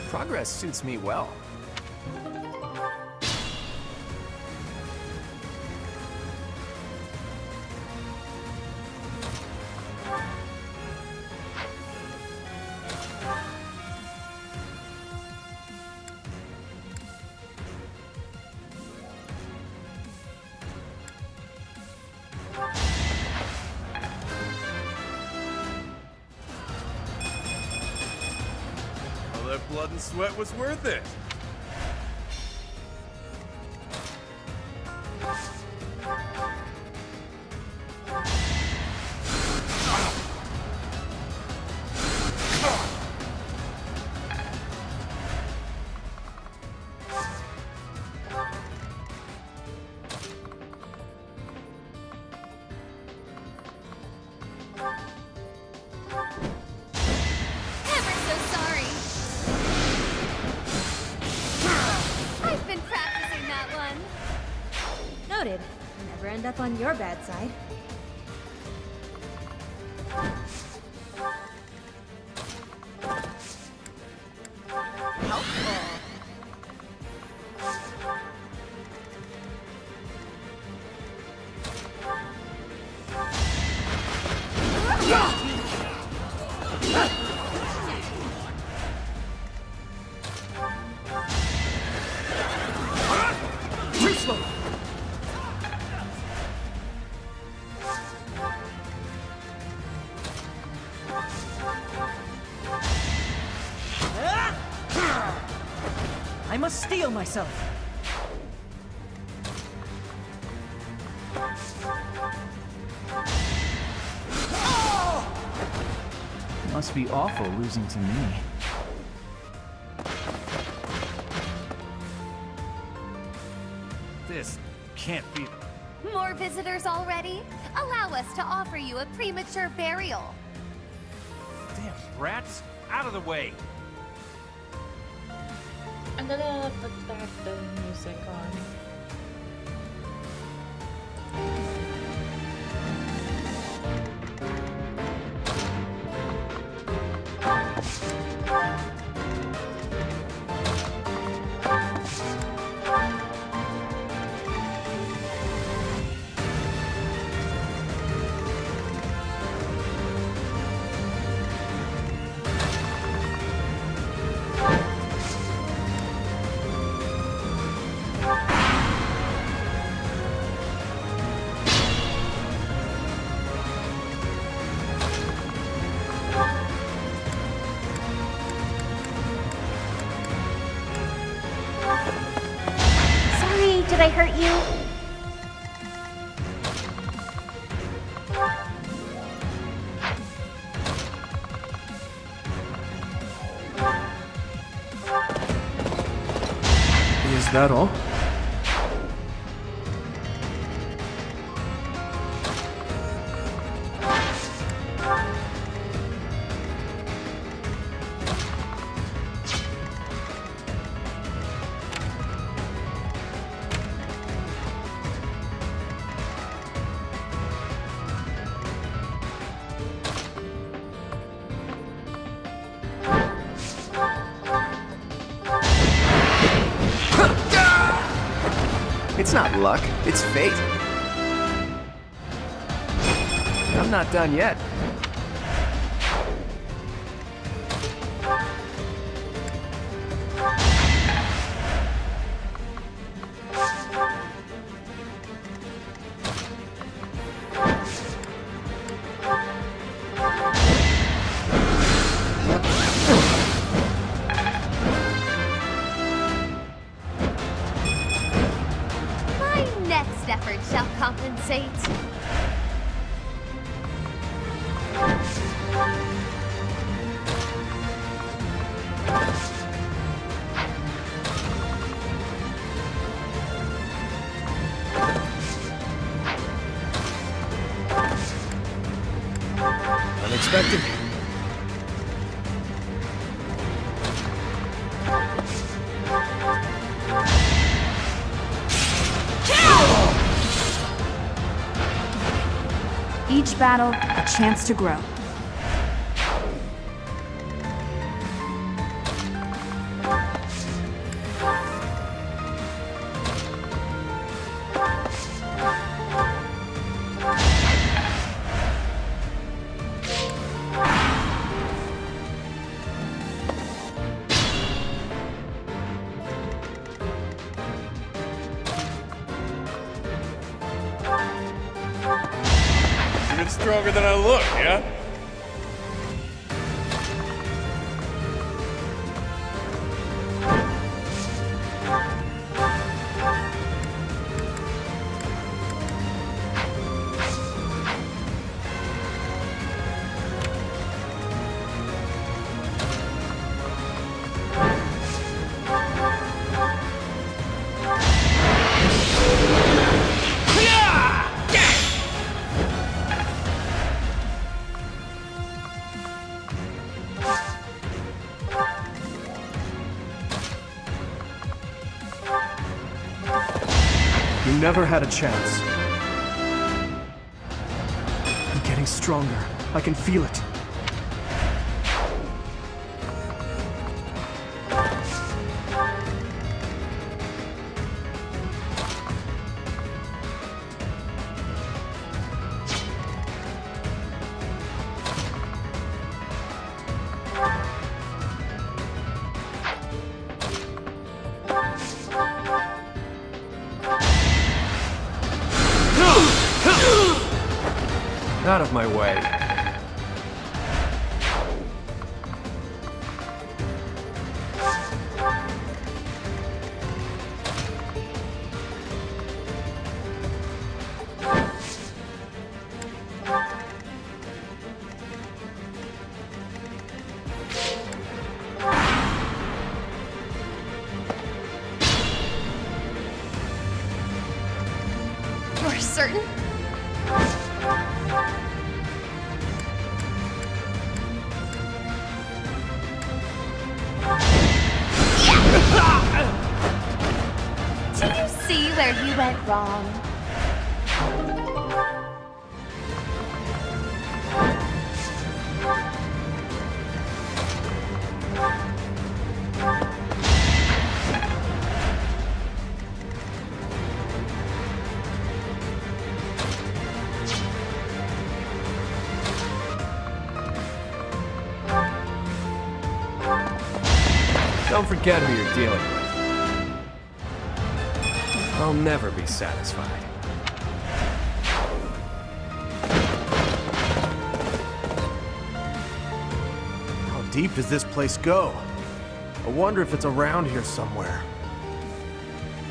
Progress suits me well. All that blood and sweat was worth it. Ever so sorry. I've been practicing that one. Noted. Never end up on your bad side. Too slow! I must steel myself. Must be awful losing to me. This can't be... More visitors already? Allow us to offer you a premature burial. Damn rats! Out of the way! I'm gonna put back the music on. Sorry, did I hurt you? Is that all? It's not luck, it's fate. I'm not done yet. My next effort shall compensate. Unexpected. Each battle, a chance to grow. Even stronger than I look, yeah? You never had a chance. I'm getting stronger. I can feel it. Out of my way. certain? Do you see where you went wrong? Don't forget who you're dealing with. I'll never be satisfied. How deep does this place go? I wonder if it's around here somewhere.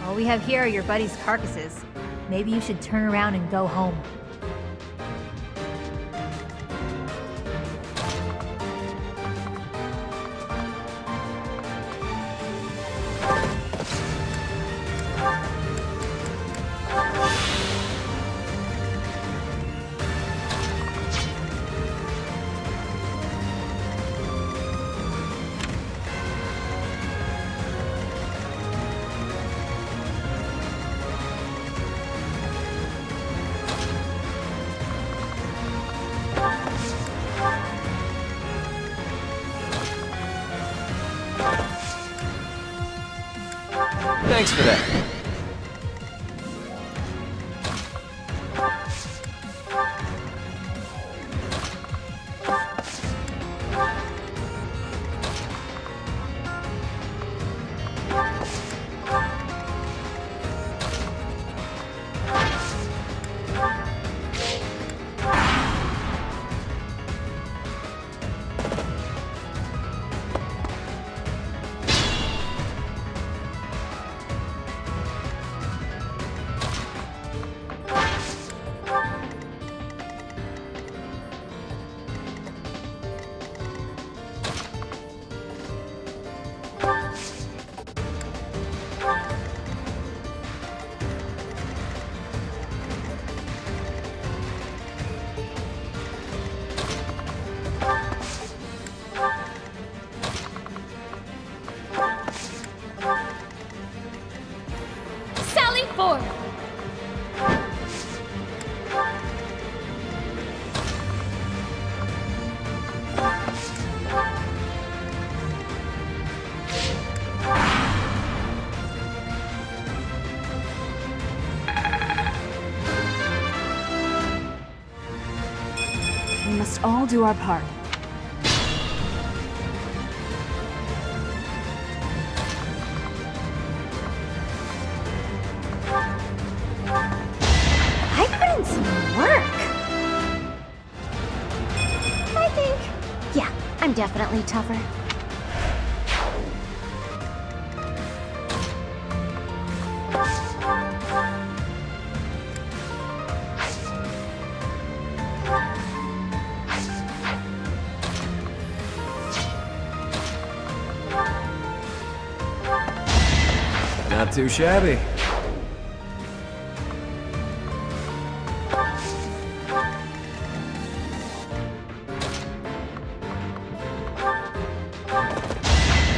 All we have here are your buddies' carcasses. Maybe you should turn around and go home. Thanks for that. Sally forth! We must all do our part. I put in some work. I think, yeah, I'm definitely tougher. Not too shabby.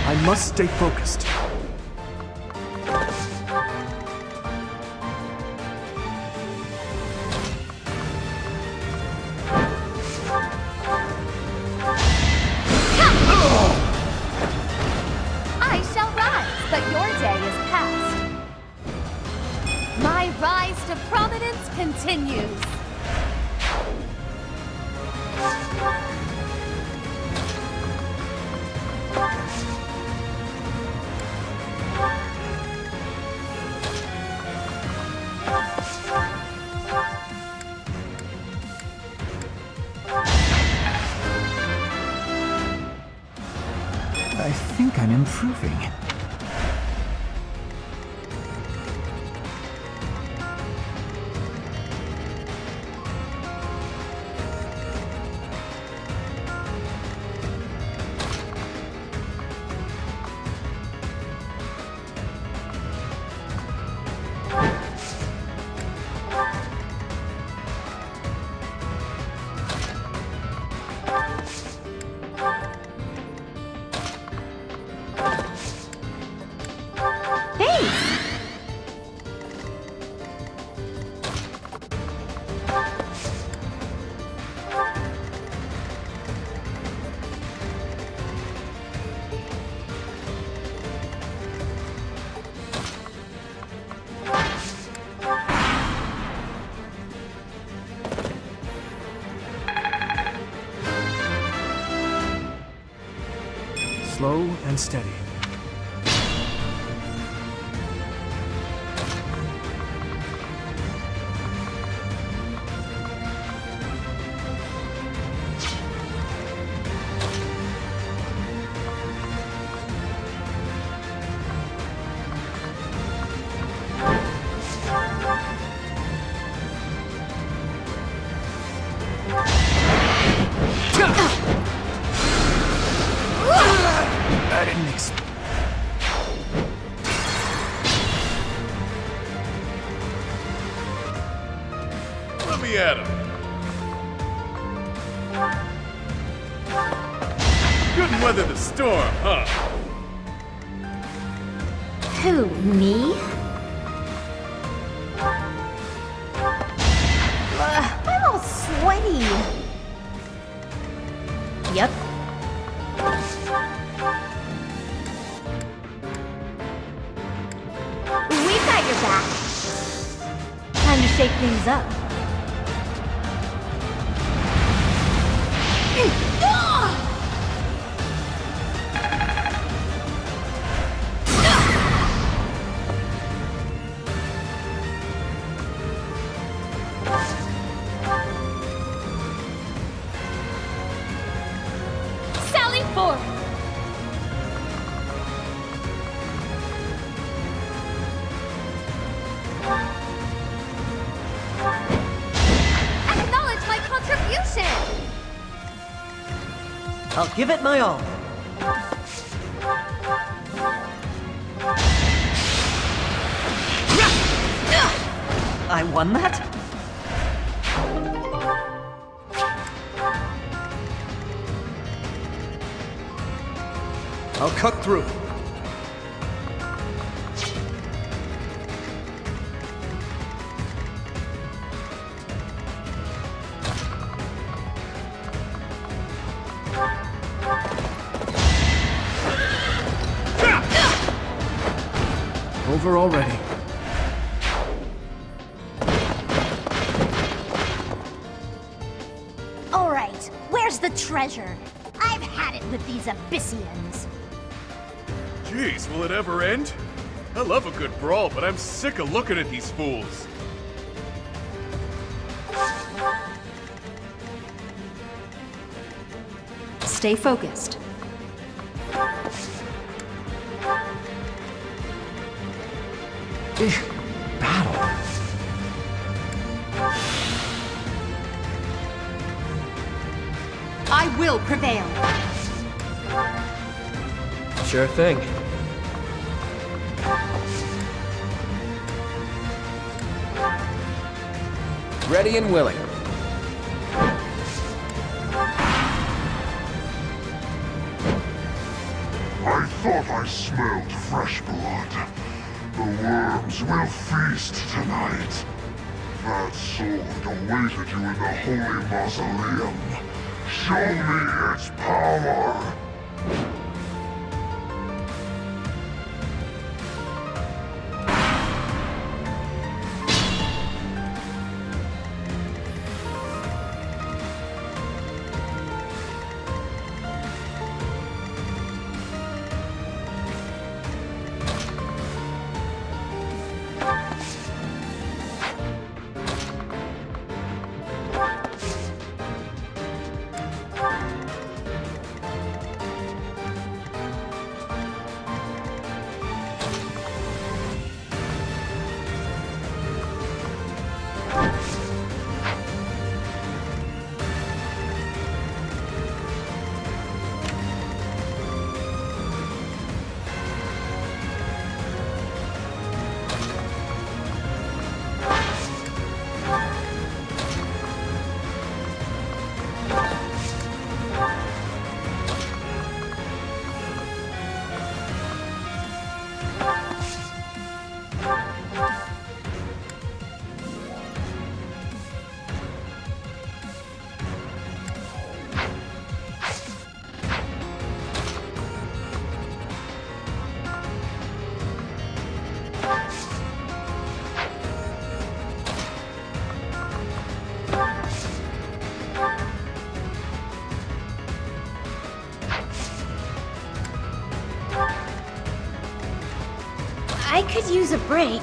I must stay focused. I shall rise, but your day is past. My rise to prominence continues. I think I'm improving. and steady. I didn't expect. Let me at him. Couldn't weather the storm, huh? Who, me? I'm all sweaty. Yep. We've got your back. Time to shake things up. Sally forth! Acknowledge my contribution! I'll give it my all. I won that? I'll cut through. Over already. All right, where's the treasure? I've had it with these Abyssians. Jeez, will it ever end? I love a good brawl, but I'm sick of looking at these fools. Stay focused. Battle. I will prevail. Sure thing. Ready and willing. I thought I smelled fresh blood. The worms will feast tonight. That sword awaited you in the holy mausoleum. Show me its power! I could use a break.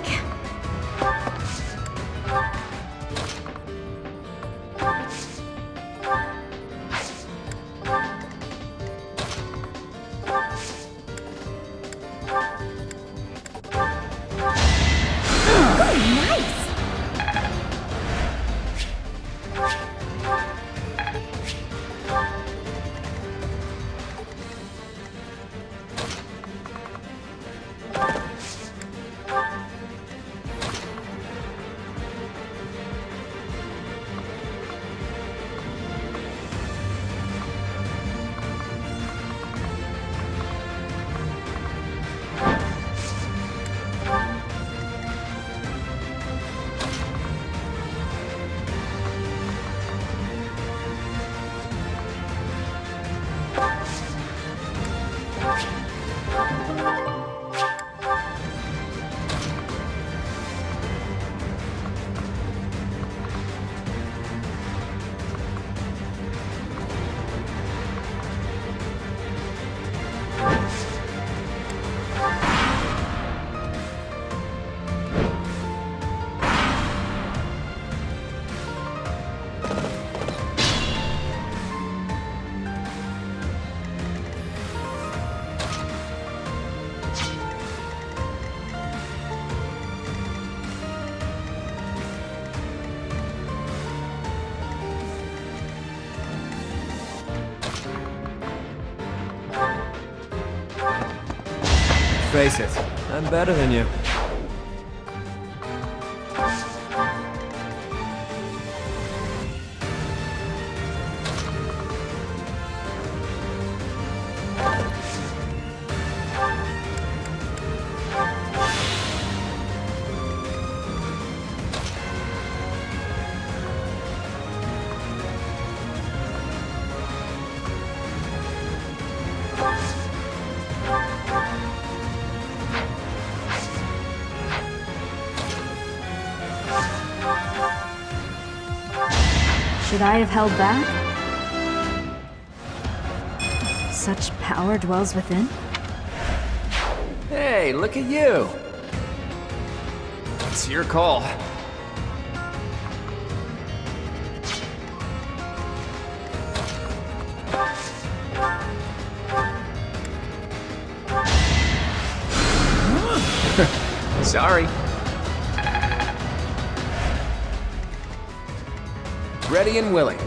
Face it, I'm better than you. Should I have held back? Such power dwells within? Hey, look at you! It's your call. Sorry. Ready and willing.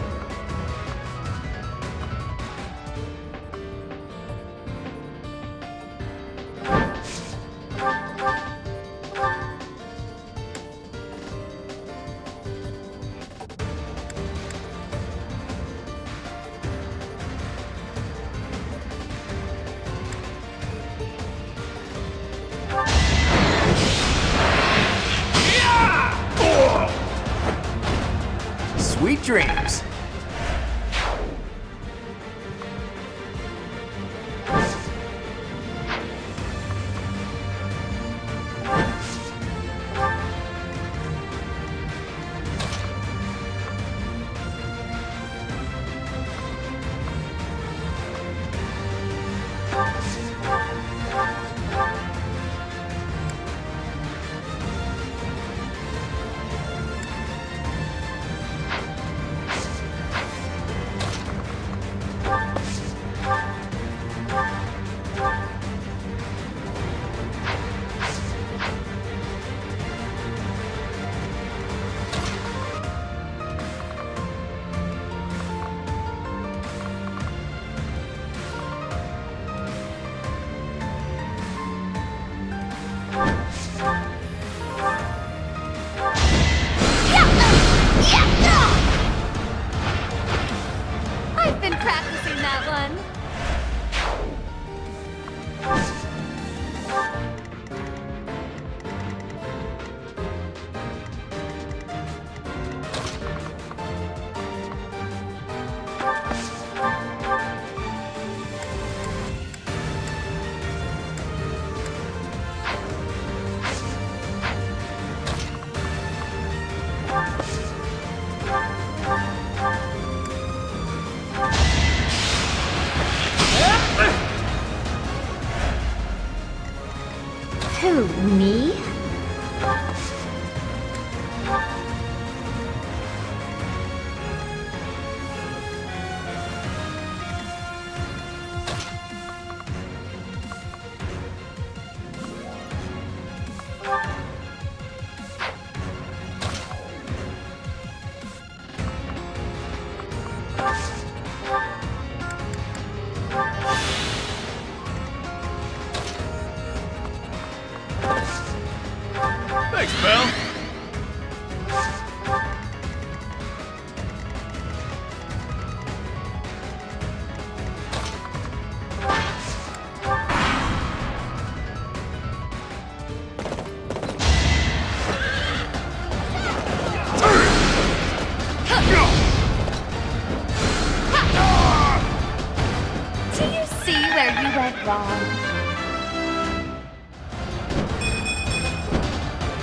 Sweet dreams. Who, me? Thanks, pal. Do you see where you went wrong?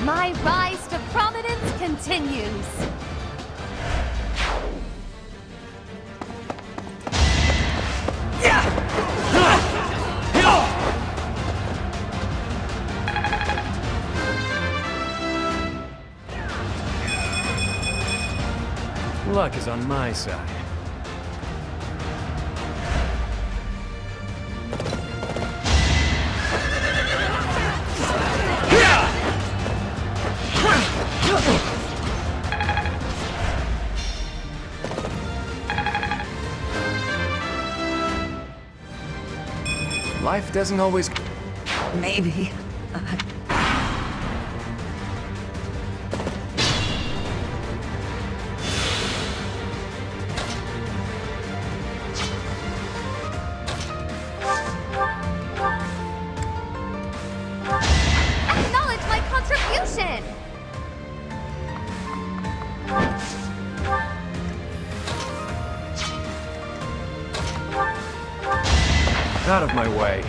My rise to prominence continues. Luck is on my side. Life doesn't always... Maybe. Acknowledge my contribution! Out of my way.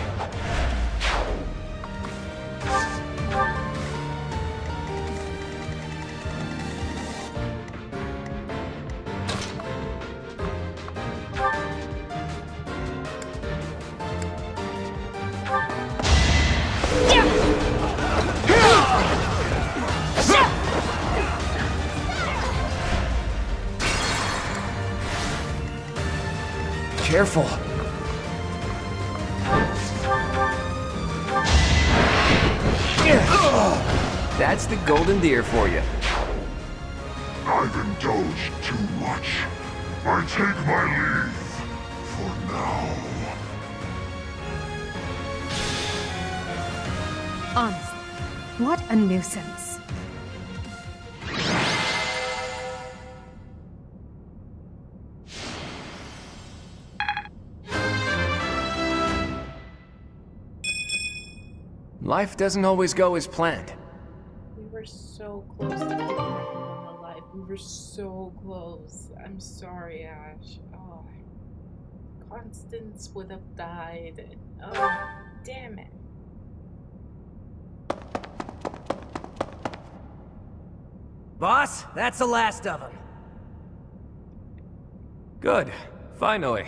Careful. That's the golden deer for you. I've indulged too much. I take my leave for now. Honestly, what a nuisance. Life doesn't always go as planned. We were so close to keeping everyone alive. We were so close. I'm sorry, Ash. Oh, Constance would have died. Oh, damn it. Boss, that's the last of them. Good. Finally.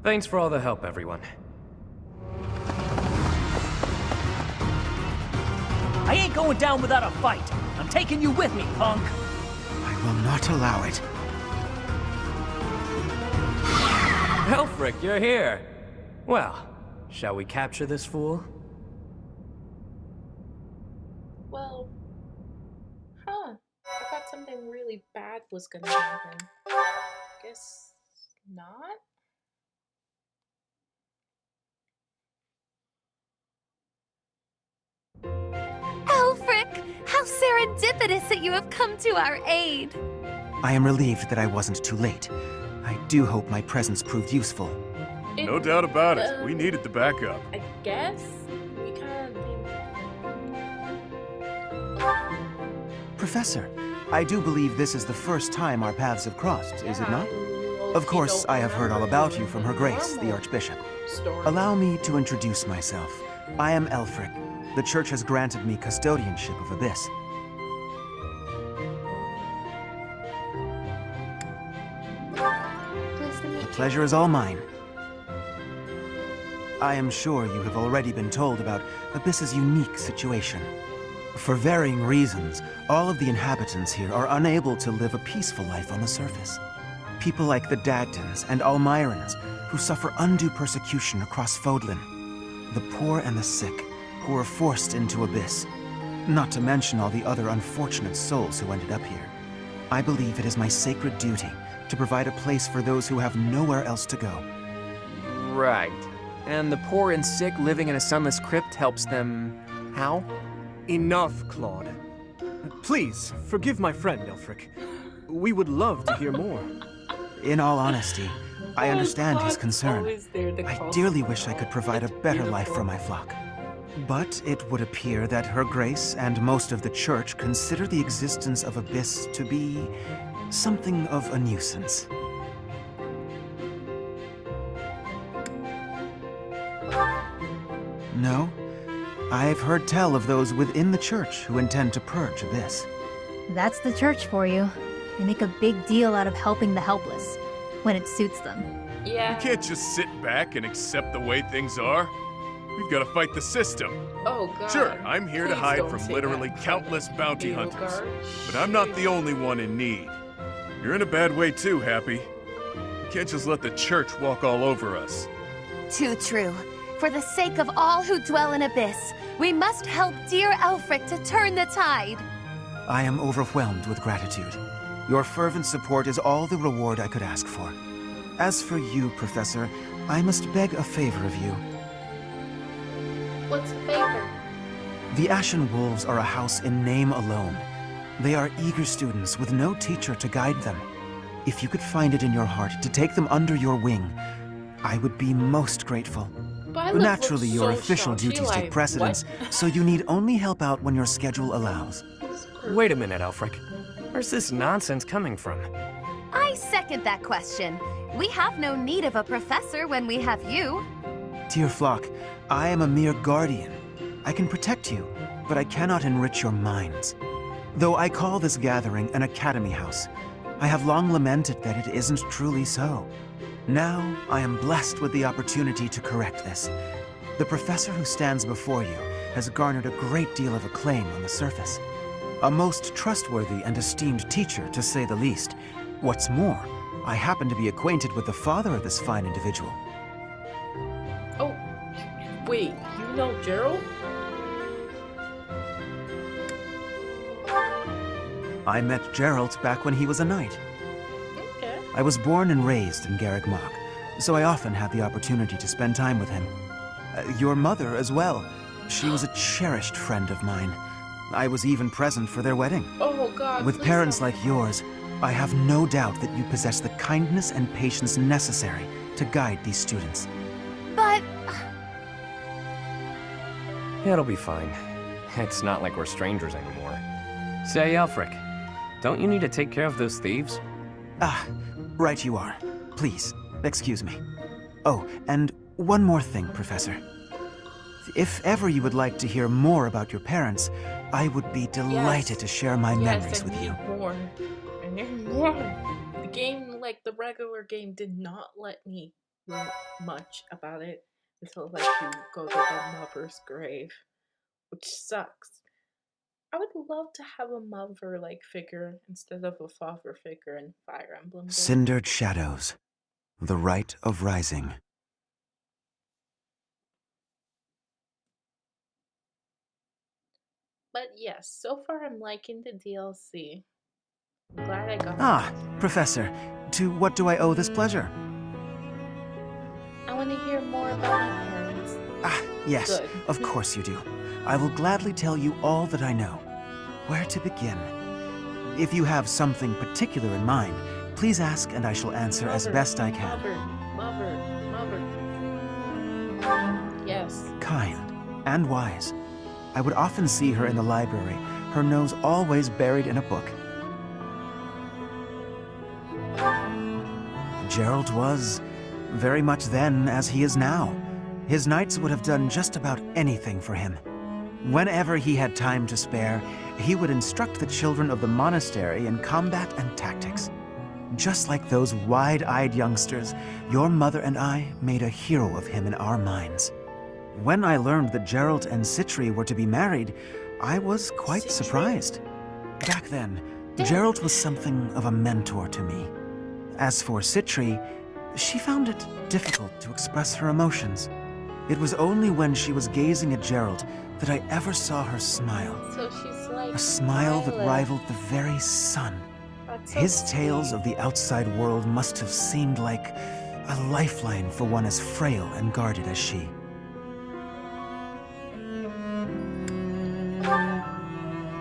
Thanks for all the help, everyone. I ain't going down without a fight. I'm taking you with me, punk. I will not allow it. Elfric, you're here. Well, shall we capture this fool? Well, I thought something really bad was gonna happen. Guess not? Elfric, how serendipitous that you have come to our aid. I am relieved that I wasn't too late. I do hope my presence proved useful. No doubt about it. We needed the backup. I guess we kind of. Professor, I do believe this is the first time our paths have crossed, is it not? Of course, I have heard all about you from Her Grace, the Archbishop. Allow me to introduce myself. I am Elfric. The Church has granted me custodianship of Abyss. Pleased to meet The pleasure is all mine. I am sure you have already been told about Abyss's unique situation. For varying reasons, all of the inhabitants here are unable to live a peaceful life on the surface. People like the Dagdans and Almirans, who suffer undue persecution across Fodlan. The poor and the sick, who were forced into Abyss. Not to mention all the other unfortunate souls who ended up here. I believe it is my sacred duty to provide a place for those who have nowhere else to go. Right. And the poor and sick living in a sunless crypt helps them... how? Enough, Claude. Please, forgive my friend, Elfric. We would love to hear more. In all honesty, I understand his concern. I call dearly wish I could provide a better life for my flock. But it would appear that Her Grace and most of the Church consider the existence of Abyss to be something of a nuisance. No? I've heard tell of those within the Church who intend to purge Abyss. That's the church for you. They make a big deal out of helping the helpless, when it suits them. Yeah. You can't just sit back and accept the way things are. We've got to fight the system. Oh, God. Sure, I'm here to Please hide don't from say literally that. countless bounty Beetle hunters. guard. But I'm not the only one in need. You're in a bad way too, Happy. You can't just let the church walk all over us. Too true. For the sake of all who dwell in Abyss, we must help dear Elfric to turn the tide. I am overwhelmed with gratitude. Your fervent support is all the reward I could ask for. As for you, Professor, I must beg a favor of you. What's a favor? The Ashen Wolves are a house in name alone. They are eager students with no teacher to guide them. If you could find it in your heart to take them under your wing, I would be most grateful. Naturally, your official duties take precedence, so you need only help out when your schedule allows. Wait a minute, Elfric. Where's this nonsense coming from? I second that question. We have no need of a professor when we have you. Dear flock, I am a mere guardian. I can protect you, but I cannot enrich your minds. Though I call this gathering an academy house, I have long lamented that it isn't truly so. Now, I am blessed with the opportunity to correct this. The professor who stands before you has garnered a great deal of acclaim on the surface. A most trustworthy and esteemed teacher, to say the least. What's more, I happen to be acquainted with the father of this fine individual. Oh, wait, you know Gerald? I met Geralt back when he was a knight. Okay. I was born and raised in Garreg Mach, so I often had the opportunity to spend time with him. Your mother as well. She was a cherished friend of mine. I was even present for their wedding. Oh, God. With parents like yours, I have no doubt that you possess the kindness and patience necessary to guide these students. But... It'll be fine. It's not like we're strangers anymore. Say, Elfric, don't you need to take care of those thieves? Ah, right you are. Please, excuse me. Oh, and one more thing, Professor. If ever you would like to hear more about your parents, I would be delighted to share my memories with you. More. I need more. The game, like the regular game, did not let me learn much about it until like you go to the mother's grave, which sucks. I would love to have a mother like figure instead of a father figure in Fire Emblem. Cindered Shadows, the Rite of Rising. But yes, so far I'm liking the DLC. I'm glad I got Ah, Professor, to what do I owe this pleasure? I want to hear more about my parents. Ah, yes, Good. of course you do. I will gladly tell you all that I know. Where to begin? If you have something particular in mind, please ask and I shall answer as best I can. Mother. Yes. Kind and wise. I would often see her in the library, her nose always buried in a book. Gerald was very much then as he is now. His knights would have done just about anything for him. Whenever he had time to spare, he would instruct the children of the monastery in combat and tactics. Just like those wide-eyed youngsters, your mother and I made a hero of him in our minds. When I learned that Geralt and Citri were to be married, I was quite surprised. Back then, Geralt was something of a mentor to me. As for Citri, she found it difficult to express her emotions. It was only when she was gazing at Geralt that I ever saw her smile. So she's like A smile that Violet. rivaled the very sun. That's so His tales of the outside world must have seemed like a lifeline for one as frail and guarded as she.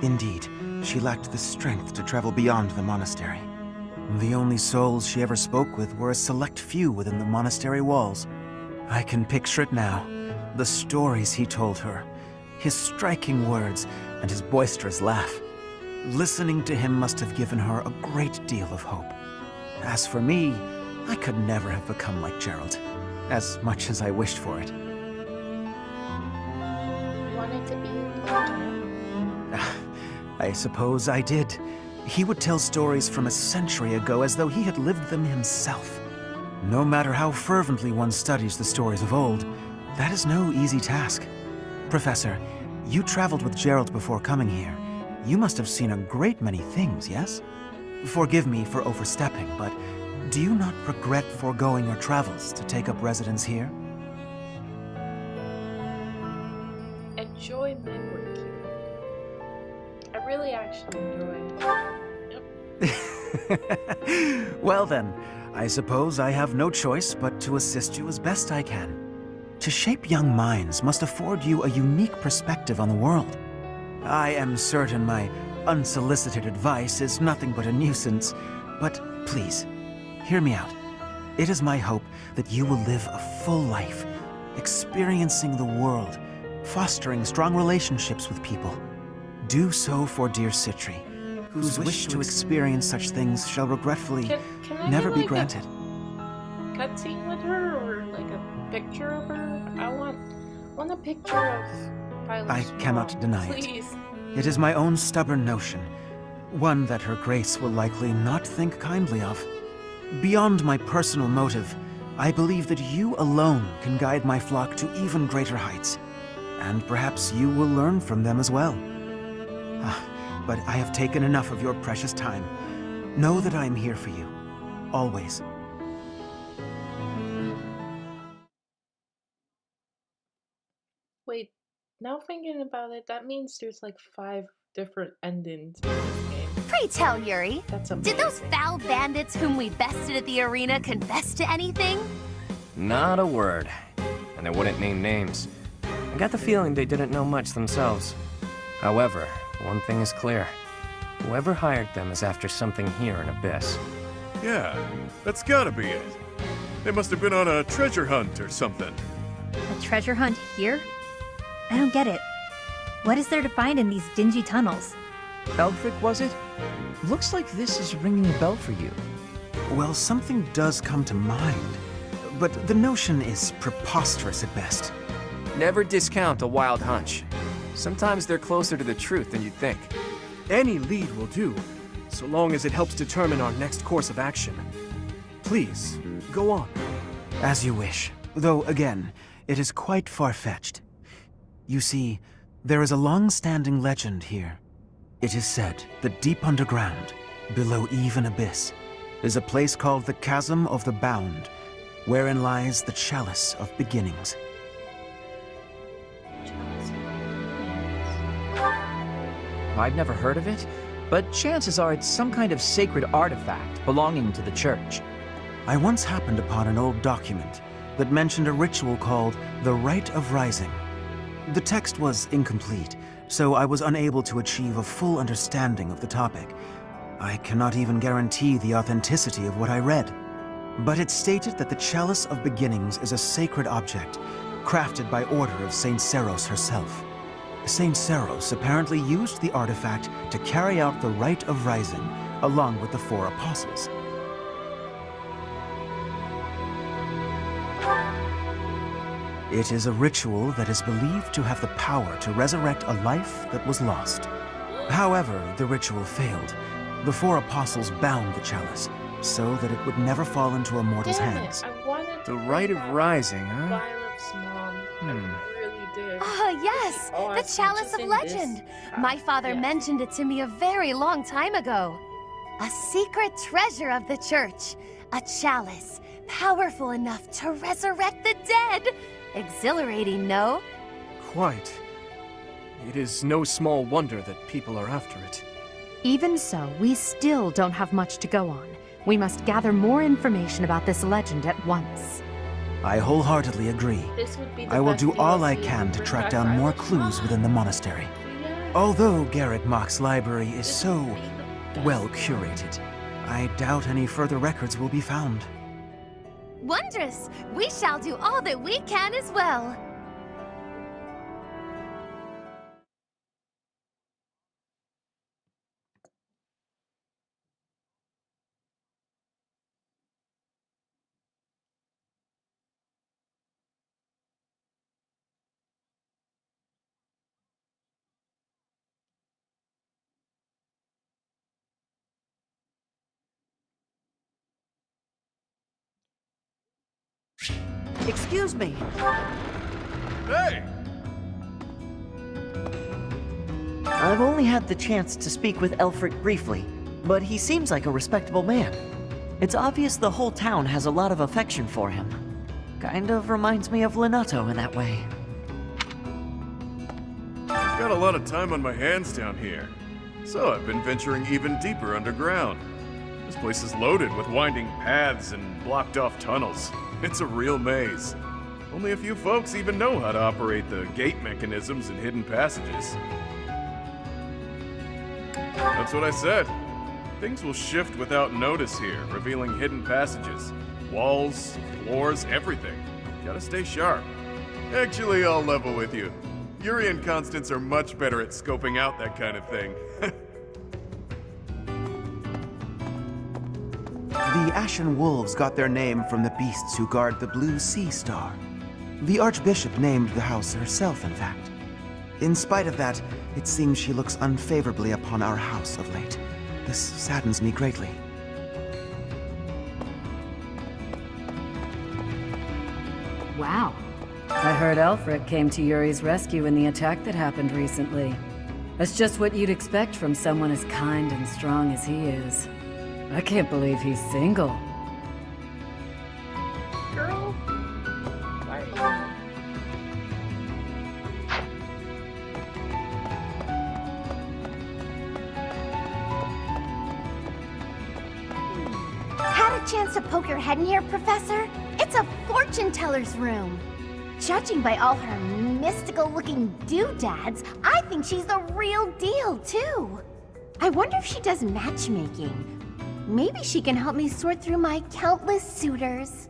Indeed, she lacked the strength to travel beyond the monastery. The only souls she ever spoke with were a select few within the monastery walls. I can picture it now. The stories he told her, his striking words, and his boisterous laugh. Listening to him must have given her a great deal of hope. As for me, I could never have become like Geralt, as much as I wished for it. Wanted to be. I suppose I did. He would tell stories from a century ago as though he had lived them himself. No matter how fervently one studies the stories of old, that is no easy task. Professor, you traveled with Geralt before coming here. You must have seen a great many things, yes? Forgive me for overstepping, but do you not regret foregoing your travels to take up residence here? Enjoy my work here. I really actually enjoy it. Well then, I suppose I have no choice but to assist you as best I can. To shape young minds must afford you a unique perspective on the world. I am certain my unsolicited advice is nothing but a nuisance, but please, hear me out. It is my hope that you will live a full life, experiencing the world, fostering strong relationships with people. Do so for dear Citri, whose wish to experience such things shall regretfully Can I never get, be like, granted. Cutscene with her, or like a picture of her? I want a picture of Violet's I cannot mom, deny please. it. It is my own stubborn notion, one that her grace will likely not think kindly of. Beyond my personal motive, I believe that you alone can guide my flock to even greater heights, and perhaps you will learn from them as well. But I have taken enough of your precious time. Know that I am here for you, always. Wait, now thinking about it, that means there's like 5 different endings in this game. Pray tell, Yuri, That's did amazing. those foul bandits whom we bested at the arena confess to anything? Not a word. And they wouldn't name names. I got the feeling they didn't know much themselves. However, one thing is clear. Whoever hired them is after something here in Abyss. Yeah, that's gotta be it. They must have been on a treasure hunt or something. A treasure hunt here? I don't get it. What is there to find in these dingy tunnels? Eldrick, was it? Looks like this is ringing a bell for you. Well, something does come to mind, but the notion is preposterous at best. Never discount a wild hunch. Sometimes they're closer to the truth than you'd think. Any lead will do, so long as it helps determine our next course of action. Please, go on. As you wish, though again, it is quite far-fetched. You see, there is a long-standing legend here. It is said that deep underground, below even Abyss, is a place called the Chasm of the Bound, wherein lies the Chalice of Beginnings. I've never heard of it, but chances are it's some kind of sacred artifact belonging to the church. I once happened upon an old document that mentioned a ritual called the Rite of Rising. The text was incomplete, so I was unable to achieve a full understanding of the topic. I cannot even guarantee the authenticity of what I read. But it stated that the Chalice of Beginnings is a sacred object, crafted by order of Saint Seros herself. Saint Seros apparently used the artifact to carry out the Rite of Rising, along with the 4 apostles. It is a ritual that is believed to have the power to resurrect a life that was lost. However, the ritual failed. The 4 apostles bound the chalice, so that it would never fall into a mortal's Damn hands. it, I wanted to The Rite of Rising, huh? Violet's mom. I really did. Oh, yes, the Awesome, Chalice just of in Legend. this My father yes. mentioned it to me a very long time ago. A secret treasure of the church. A chalice, powerful enough to resurrect the dead. Exhilarating, no? Quite. It is no small wonder that people are after it. Even so, we still don't have much to go on. We must gather more information about this legend at once. I wholeheartedly agree. This would be the I will best do all I DLC can to for track Black down more Violet's clues mom. within the monastery. Yes. Although Garrett Mock's library is so well curated, I doubt any further records will be found. Wondrous! We shall do all that we can as well. Excuse me. Hey! I've only had the chance to speak with Elfric briefly, but he seems like a respectable man. It's obvious the whole town has a lot of affection for him. Kind of reminds me of Lenato in that way. I've got a lot of time on my hands down here, so I've been venturing even deeper underground. This place is loaded with winding paths and blocked off tunnels. It's a real maze. Only a few folks even know how to operate the gate mechanisms and hidden passages. That's what I said. Things will shift without notice here, revealing hidden passages. Walls, floors, everything. Gotta stay sharp. Actually, I'll level with you. Yuri and Constance are much better at scoping out that kind of thing. The Ashen Wolves got their name from the beasts who guard the Blue Sea Star. The Archbishop named the house herself, in fact. In spite of that, it seems she looks unfavorably upon our house of late. This saddens me greatly. Wow. I heard Elfric came to Yuri's rescue in the attack that happened recently. That's just what you'd expect from someone as kind and strong as he is. I can't believe he's single. Girl, why are Had a chance to poke your head in here, Professor? It's a fortune teller's room. Judging by all her mystical-looking doodads, I think she's the real deal, too. I wonder if she does matchmaking. Maybe she can help me sort through my countless suitors.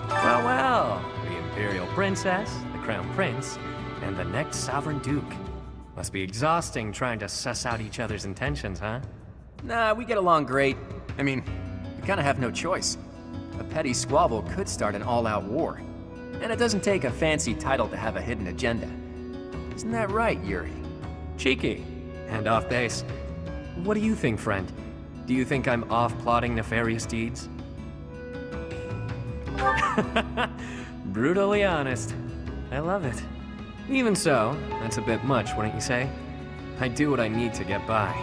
Well, well, the Imperial Princess, the Crown Prince, and the next Sovereign Duke. Must be exhausting trying to suss out each other's intentions, huh? Nah, we get along great. I mean, we kinda have no choice. A petty squabble could start an all-out war. And it doesn't take a fancy title to have a hidden agenda. Isn't that right, Yuri? Cheeky. And off base. What do you think, friend? Do you think I'm off plotting nefarious deeds? Brutally honest. I love it. Even so, that's a bit much, wouldn't you say? I do what I need to get by.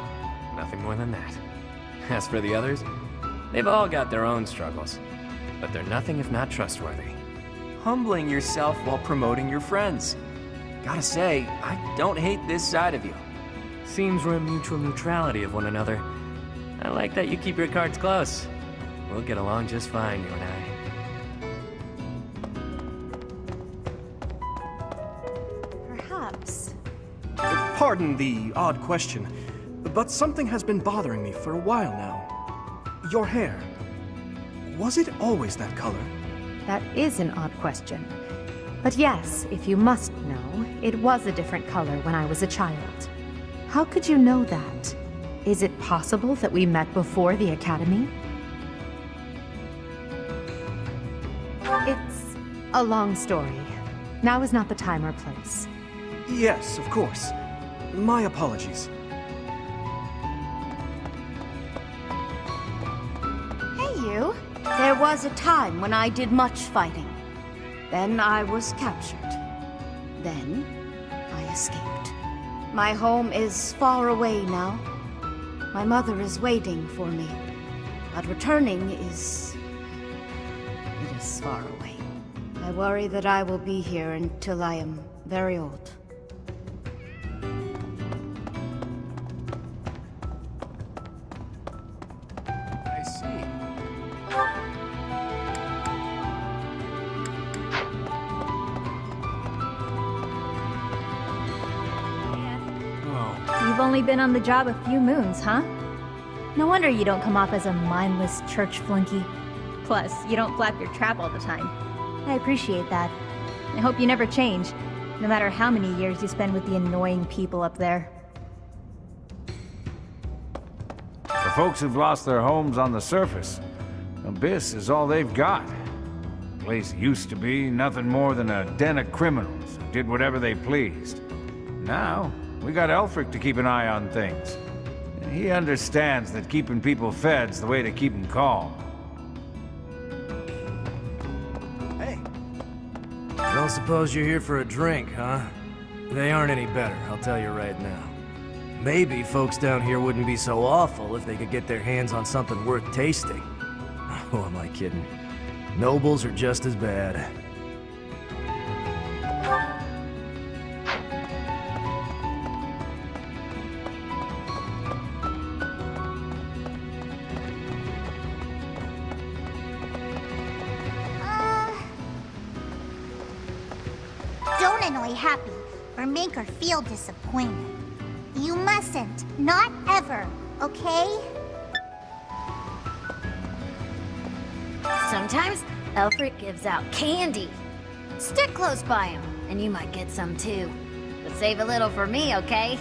Nothing more than that. As for the others, they've all got their own struggles. But they're nothing if not trustworthy. Humbling yourself while promoting your friends. Gotta say, I don't hate this side of you. Seems we're in mutual neutrality of one another. I like that you keep your cards close. We'll get along just fine, you and I. Perhaps. Pardon the odd question, but something has been bothering me for a while now. Your hair. Was it always that color? That is an odd question. But yes, if you must know, it was a different color when I was a child. How could you know that? Is it possible that we met before the Academy? It's a long story. Now is not the time or place. Yes, of course. My apologies. Hey, you. There was a time when I did much fighting. Then I was captured. Then I escaped. My home is far away now. My mother is waiting for me. But returning is... it is far away. I worry that I will be here until I am very old. I see. You've only been on the job a few moons, huh? No wonder you don't come off as a mindless church flunky. Plus, you don't flap your trap all the time. I appreciate that. I hope you never change, no matter how many years you spend with the annoying people up there. For folks who've lost their homes on the surface, Abyss is all they've got. The place used to be nothing more than a den of criminals who did whatever they pleased. Now, we got Elfric to keep an eye on things. He understands that keeping people fed's the way to keep them calm. I don't suppose you're here for a drink, huh? They aren't any better, I'll tell you right now. Maybe folks down here wouldn't be so awful if they could get their hands on something worth tasting. Oh, am I kidding? Nobles are just as bad. Don't annoy Happy or make her feel disappointed. You mustn't. Not ever, okay? Sometimes Elfric gives out candy. Stick close by him, and you might get some too. But save a little for me, okay?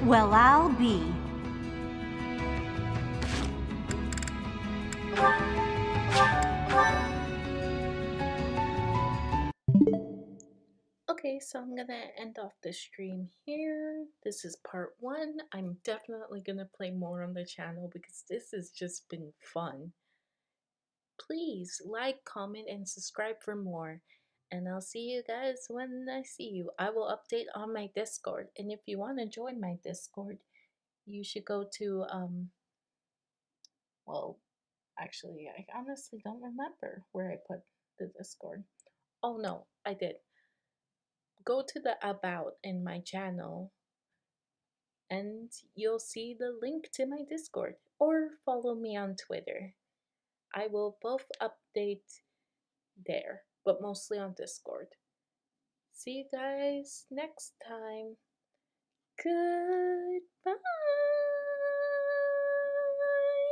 Well, I'll be. Okay, so I'm gonna end off the stream here. This is part 1. I'm definitely gonna play more on the channel because this has just been fun. Please like, comment, and subscribe for more. And I'll see you guys when I see you. I will update on my Discord. And if you want to join my Discord, you should go to, well, actually, I honestly don't remember where I put the Discord. Oh no, I did. Go to the About in my channel and you'll see the link to my Discord, or follow me on Twitter. I will both update there, but mostly on Discord. See you guys next time. Good.